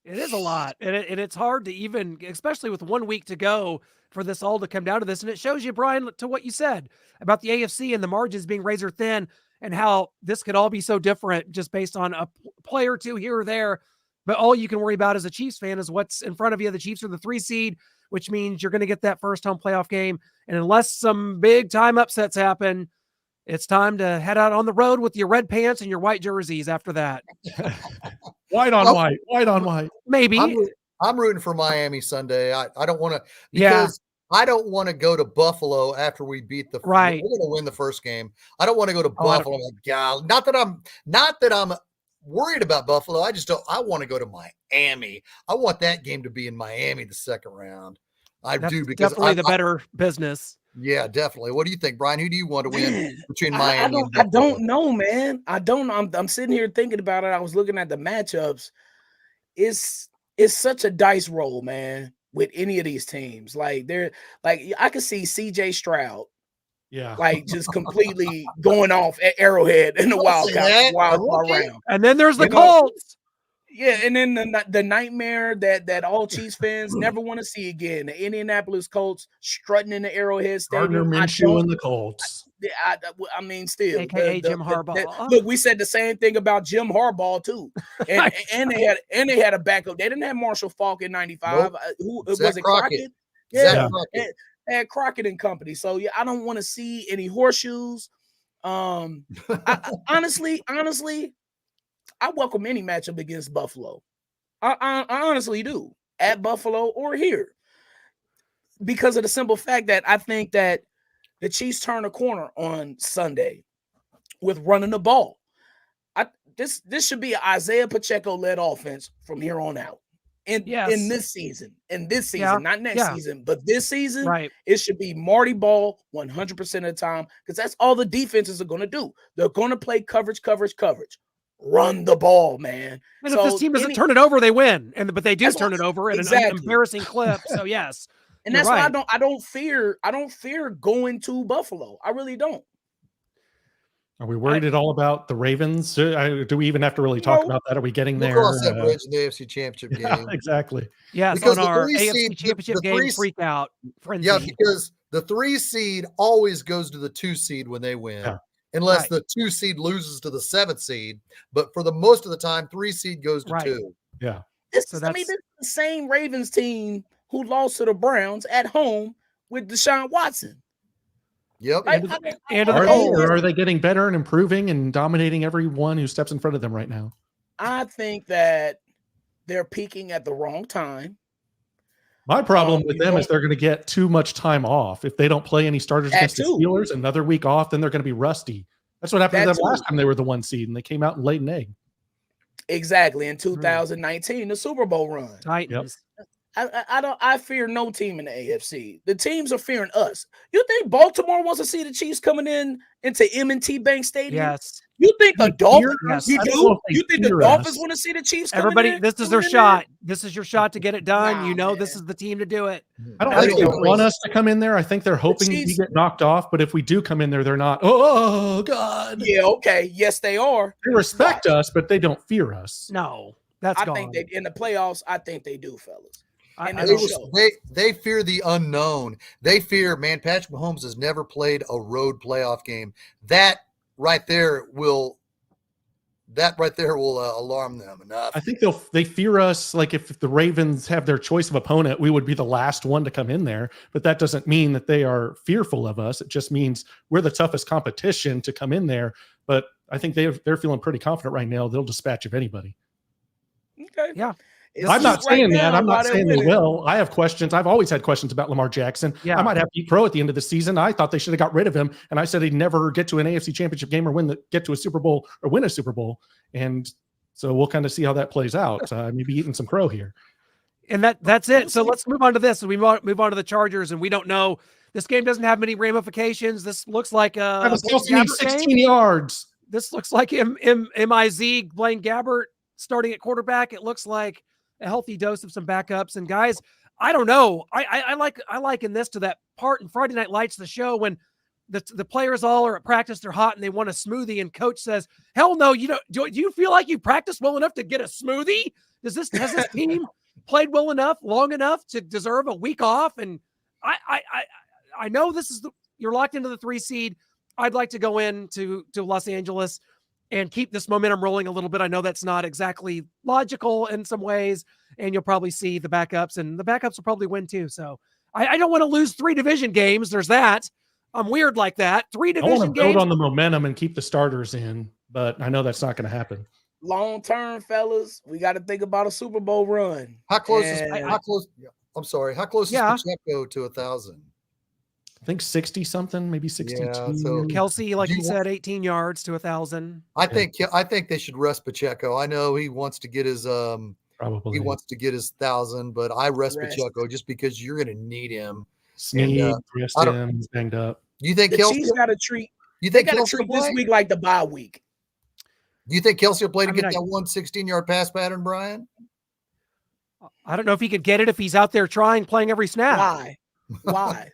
It is a lot, and it's hard to even, especially with 1 week to go, for this all to come down to this. And it shows you, Brian, to what you said about the AFC and the margins being razor thin, and how this could all be so different just based on a player or two here or there. But all you can worry about as a Chiefs fan is what's in front of you. The Chiefs are the 3 seed, which means you're going to get that first home playoff game. And unless some big time upsets happen, it's time to head out on the road with your red pants and your white jerseys after that. White on white. Maybe. I'm rooting for Miami Sunday. I don't want to, because I don't want to go to Buffalo after we beat the right. We're going to win the first game. I don't want to go to Buffalo. Not that I'm worried about Buffalo. I want to go to Miami. I want that game to be in Miami the second round. That's because definitely the better business. Yeah, definitely. What do you think, Brian? Who do you want to win between Miami and Buffalo? I don't know, man. I don't know. I'm sitting here thinking about it. I was looking at the matchups. It's such a dice roll, man, with any of these teams. Like I could see CJ Stroud. Yeah. Like just completely going off at Arrowhead in the wild round. And then there's the Colts. Yeah, and then the nightmare that all Chiefs fans never want to see again. The Indianapolis Colts strutting in the Arrowhead Stadium. Gardner Minshew and the Colts. I mean, still. AKA Jim Harbaugh. Look, we said the same thing about Jim Harbaugh, too. And they had a backup. They didn't have Marshall Faulk in 95. Nope. Who was it, Crockett? Yeah. They had Crockett and company. So, yeah, I don't want to see any horseshoes. Honestly, I welcome any matchup against Buffalo. I honestly do, at Buffalo or here, because of the simple fact that I think that the Chiefs turn a corner on Sunday with running the ball. This should be an Isaiah Pacheco-led offense from here on out. In this season, not next season, but this season, right. It should be Marty Ball 100% of the time, because that's all the defenses are going to do. They're going to play coverage. Run the ball, man. And if this team doesn't turn it over, they win. But they do turn it over at an embarrassing clip. So yes. And that's why I don't fear going to Buffalo. I really don't. Are we worried at all about the Ravens? Do we even have to really talk about that? Are we getting there? Cross that bridge in the AFC Championship game. Exactly. Yes, because on our AFC Championship game freak out. Frenzy. Yeah, because the 3 seed always goes to the 2 seed when they win. Yeah. Unless the 2 seed loses to the 7th seed, but for the most of the time, 3 seed goes to 2. Yeah. This is the same Ravens team who lost to the Browns at home with Deshaun Watson. Yep. Are they getting better and improving and dominating everyone who steps in front of them right now? I think that they're peaking at the wrong time. My problem with them is they're going to get too much time off. If they don't play any starters against the Steelers, another week off, then they're going to be rusty. That's what happened to them last time they were the 1 seed and they came out and laid an egg. Exactly. In 2019, the Super Bowl run. Titans. I fear no team in the AFC. The teams are fearing us. You think Baltimore wants to see the Chiefs coming into M&T Bank Stadium? Yes. You think the Dolphins? Yes. You think the Dolphins want to see the Chiefs? Everybody, this is their shot. This is your shot to get it done. This is the team to do it. I don't think they want us to come in there. I think they're hoping we get knocked off. But if we do come in there, they're not. Oh God. Yeah. Okay. Yes, they are. They respect us, but they don't fear us. No, that's gone. I think in the playoffs. I think they do, fellas. They fear the unknown. They fear, man, Patrick Mahomes has never played a road playoff game. That right there will alarm them enough. I think they fear us. Like if the Ravens have their choice of opponent, we would be the last one to come in there. But that doesn't mean that they are fearful of us. It just means we're the toughest competition to come in there. But I think they're feeling pretty confident right now. They'll dispatch of anybody. Okay. Yeah. I'm not saying that. I'm not saying they will. I have questions. I've always had questions about Lamar Jackson. Yeah. I might have Pete Pro at the end of the season. I thought they should have got rid of him. And I said he'd never get to an AFC championship game or get to a Super Bowl or win a Super Bowl. And so we'll kind of see how that plays out. Maybe eating some crow here. And that's it. So let's move on to this. We move on to the Chargers, and we don't know. This game doesn't have many ramifications. This looks like a 16 yards. This looks like MIZ Blaine Gabbert starting at quarterback. It looks like a healthy dose of some backups. And guys, I don't know. I liken this to that part in Friday Night Lights, the show, when the players all are at practice, they're hot and they want a smoothie, and coach says, "Hell no, you don't. Do you feel like you practiced well enough to get a smoothie? Has this team played well enough, long enough to deserve a week off?" And I know you're locked into the 3 seed. I'd like to go into Los Angeles and keep this momentum rolling a little bit. I know that's not exactly logical in some ways, and you'll probably see the backups, and the backups will probably win too. So I don't want to lose 3 division games. There's that. I'm weird like that. 3 division games. I want to build on the momentum and keep the starters in, but I know that's not going to happen. Long term, fellas, we got to think about a Super Bowl run. How close is Pacheco to 1,000? I think 60 something, maybe 62. Yeah, so Kelsey, like you said, 18 yards to 1,000. I think they should rest Pacheco. I know he wants to get his 1,000, but I rest Pacheco just because you're going to need him. He's banged up. Do you think Kelsey's got to treat? They got to treat this week like the bye week. Do you think Kelsey will play to get that 116-yard pass pattern, Brian? I don't know if he could get it if he's out there playing every snap. Why?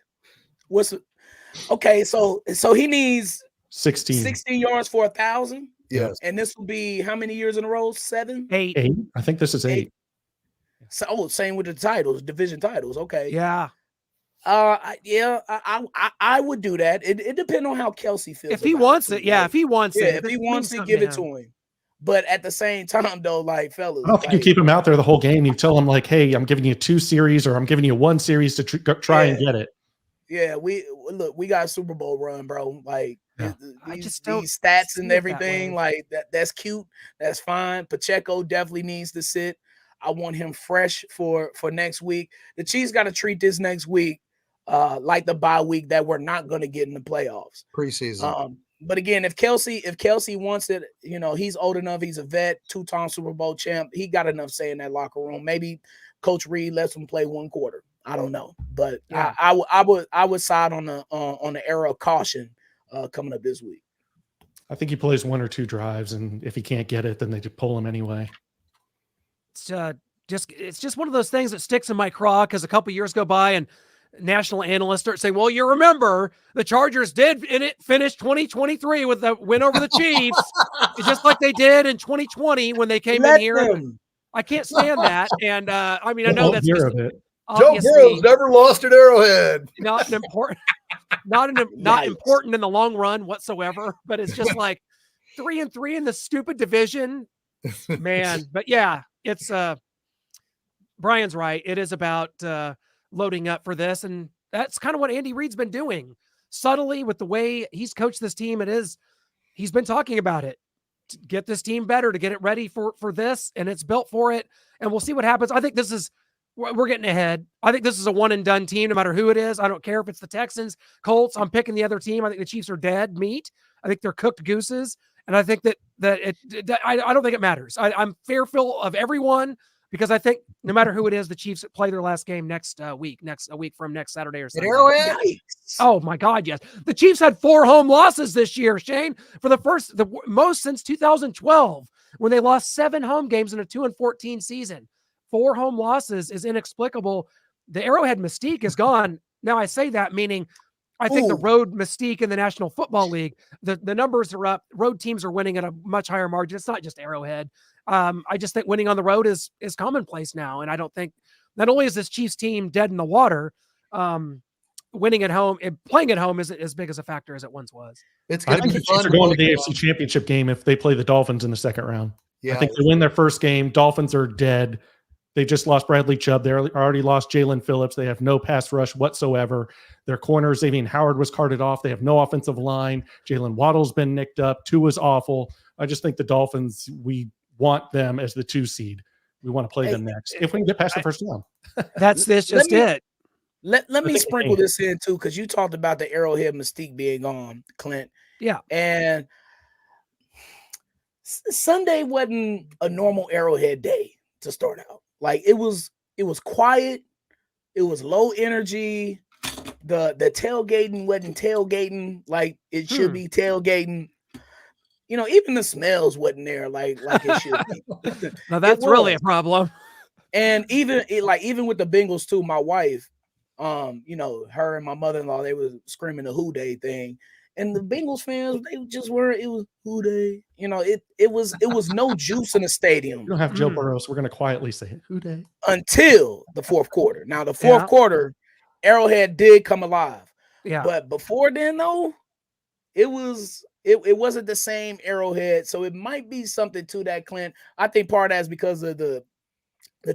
Okay, so he needs 16 yards for 1,000. Yes, and this will be how many years in a row? 7, 8. I think this is 8. So same with the titles, division titles. Okay, yeah. I would do that. It depends on how Kelsey feels. If he wants it, if he wants it, if he wants it, give it to him. But at the same time, though, like, fellas, I don't think you keep him out there the whole game. You tell him like, "Hey, I'm giving you 2 series, or I'm giving you 1 series to try and get it." Yeah, we got a Super Bowl run, bro. Like, these stats and everything, like that's cute. That's fine. Pacheco definitely needs to sit. I want him fresh for next week. The Chiefs got to treat this next week like the bye week that we're not going to get in the playoffs. Preseason. But again, if Kelsey wants it, he's old enough. He's a vet, 2-time Super Bowl champ. He got enough say in that locker room. Maybe Coach Reed lets him play 1 quarter. I don't know, but I would side on the era of caution coming up this week. I think he plays 1 or 2 drives, and if he can't get it, then they just pull him anyway. It's just one of those things that sticks in my craw because a couple years go by and national analysts start saying, "Well, you remember the Chargers did finish 2023 with the win over the Chiefs, just like they did in 2020 when they came in here." I can't stand that, and I know that's just, Joe Burrow's never lost at Arrowhead. Not important in the long run whatsoever. But it's just like 3-3 in the stupid division, man. But yeah, it's Brian's right. It is about loading up for this, and that's kind of what Andy Reid's been doing subtly with the way he's coached this team. He's been talking about it to get this team better, to get it ready for this, and it's built for it. And we'll see what happens. I think this is we're getting ahead. I think this is a one and done team, no matter who it is. I don't care if it's the Texans, Colts. I'm picking the other team. I think the Chiefs are dead meat. I think they're cooked gooses. And I think I don't think it matters. I'm fearful of everyone because I think no matter who it is, the Chiefs play their last game next week from next Saturday or Sunday. Arrowhead? Oh my God, yes. The Chiefs had 4 home losses this year, Shane, for the most since 2012 when they lost 7 home games in a 2-14 season. 4 home losses is inexplicable. The Arrowhead mystique is gone. Now I say that meaning I think the road mystique in the National Football League, the numbers are up. Road teams are winning at a much higher margin. It's not just Arrowhead. I just think winning on the road is commonplace now. And I don't think not only is this Chiefs team dead in the water, winning at home and playing at home isn't as big as a factor as it once was. It's going to be the fun. Chiefs are going to the AFC Championship game if they play the Dolphins in the second round. Yeah. I think they win their first game. Dolphins are dead. They just lost Bradley Chubb. They already lost Jalen Phillips. They have no pass rush whatsoever. Their corners, Xavier Howard was carted off. They have no offensive line. Jalen Waddle's been nicked up. Tua's awful. I just think the Dolphins, we want them as the 2 seed. We want to play them next. If we can get past the first round. That's it. Let me sprinkle this in too, because you talked about the Arrowhead mystique being gone, Clint. Yeah. And Sunday wasn't a normal Arrowhead day to start out. Like it was quiet, it was low energy. The tailgating wasn't tailgating like it should be tailgating. You know, even the smells wasn't there like it should be. Now that's really a problem. And even with the Bengals too, my wife, her and my mother-in-law, they was screaming the Who Day thing. And the Bengals fans, they just weren't. It was Who Day. You know, it was no juice in the stadium. We don't have Joe Burrow, so we're going to quietly say it. Who Day? Until the fourth quarter. Now, the fourth quarter, Arrowhead did come alive. Yeah. But before then, though, it wasn't the same Arrowhead. So it might be something to that, Clint. I think part of that is because of the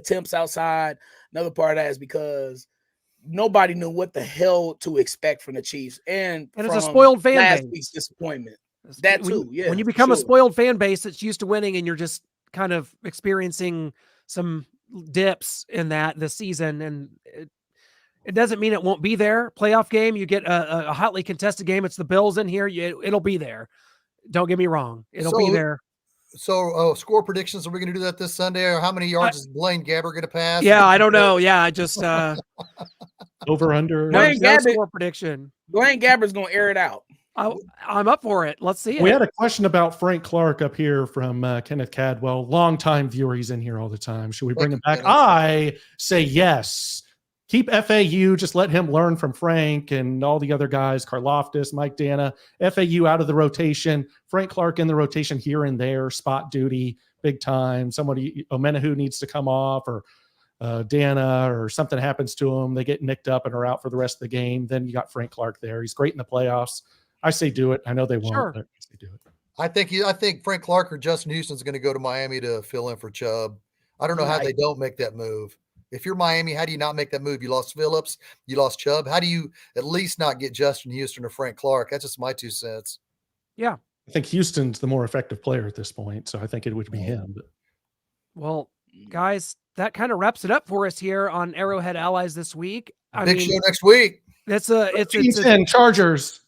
temps outside. Another part of that is because nobody knew what the hell to expect from the Chiefs, and it's a spoiled fan last base. week's disappointment. That too, yeah. When you become a spoiled fan base that's used to winning, and you're just kind of experiencing some dips in that this season, and it doesn't mean it won't be there. Playoff game, you get a hotly contested game. It's the Bills in here. It'll be there. Don't get me wrong. It'll be there. So, score predictions. Are we going to do that this Sunday? Or how many yards is Blaine Gabbert going to pass? Yeah, I don't know. Yeah, I just over under. Blaine Gabbert score prediction. Blaine Gabbert's going to air it out. I'm up for it. Let's see it. We had a question about Frank Clark up here from Kenneth Cadwell. Longtime viewer. He's in here all the time. Should we bring him back? I say yes. Keep FAU. Just let him learn from Frank and all the other guys, Karlaftis, Mike Dana. FAU out of the rotation. Frank Clark in the rotation here and there, spot duty, big time. Somebody, Omenahu needs to come off, or Dana, or something happens to him. They get nicked up and are out for the rest of the game. Then you got Frank Clark there. He's great in the playoffs. I say do it. I know they won't, but I say do it. I think Frank Clark or Justin Houston's going to go to Miami to fill in for Chubb. I don't know how they don't make that move. If you're Miami, how do you not make that move? You lost Phillips, you lost Chubb. How do you at least not get Justin Houston or Frank Clark? That's just my 2 cents. Yeah. I think Houston's the more effective player at this point, so I think it would be him. But. Well, guys, that kind of wraps it up for us here on Arrowhead Allies this week. Big show next week. It's Chargers.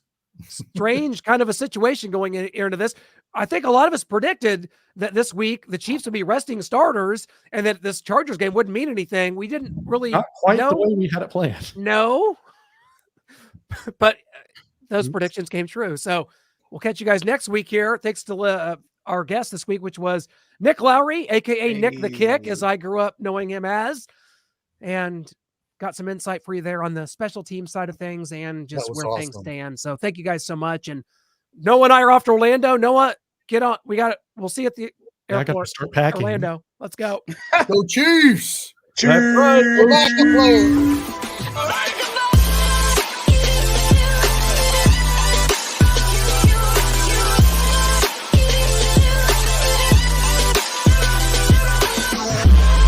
Strange kind of a situation going into this. I think a lot of us predicted that this week the Chiefs would be resting starters and that this Chargers game wouldn't mean anything. We didn't really not quite the way we had it planned. No, but those predictions came true. So we'll catch you guys next week here. Thanks to our guest this week, which was Nick Lowery, aka Nick the Kick, as I grew up knowing him as, and got some insight for you there on the special team side of things and just where things stand. So thank you guys so much. And Noah and I are off to Orlando. Noah, get on. We'll see you at the airport. I got to start packing. Orlando. Let's go. Go Chiefs. Chiefs. We're back to play.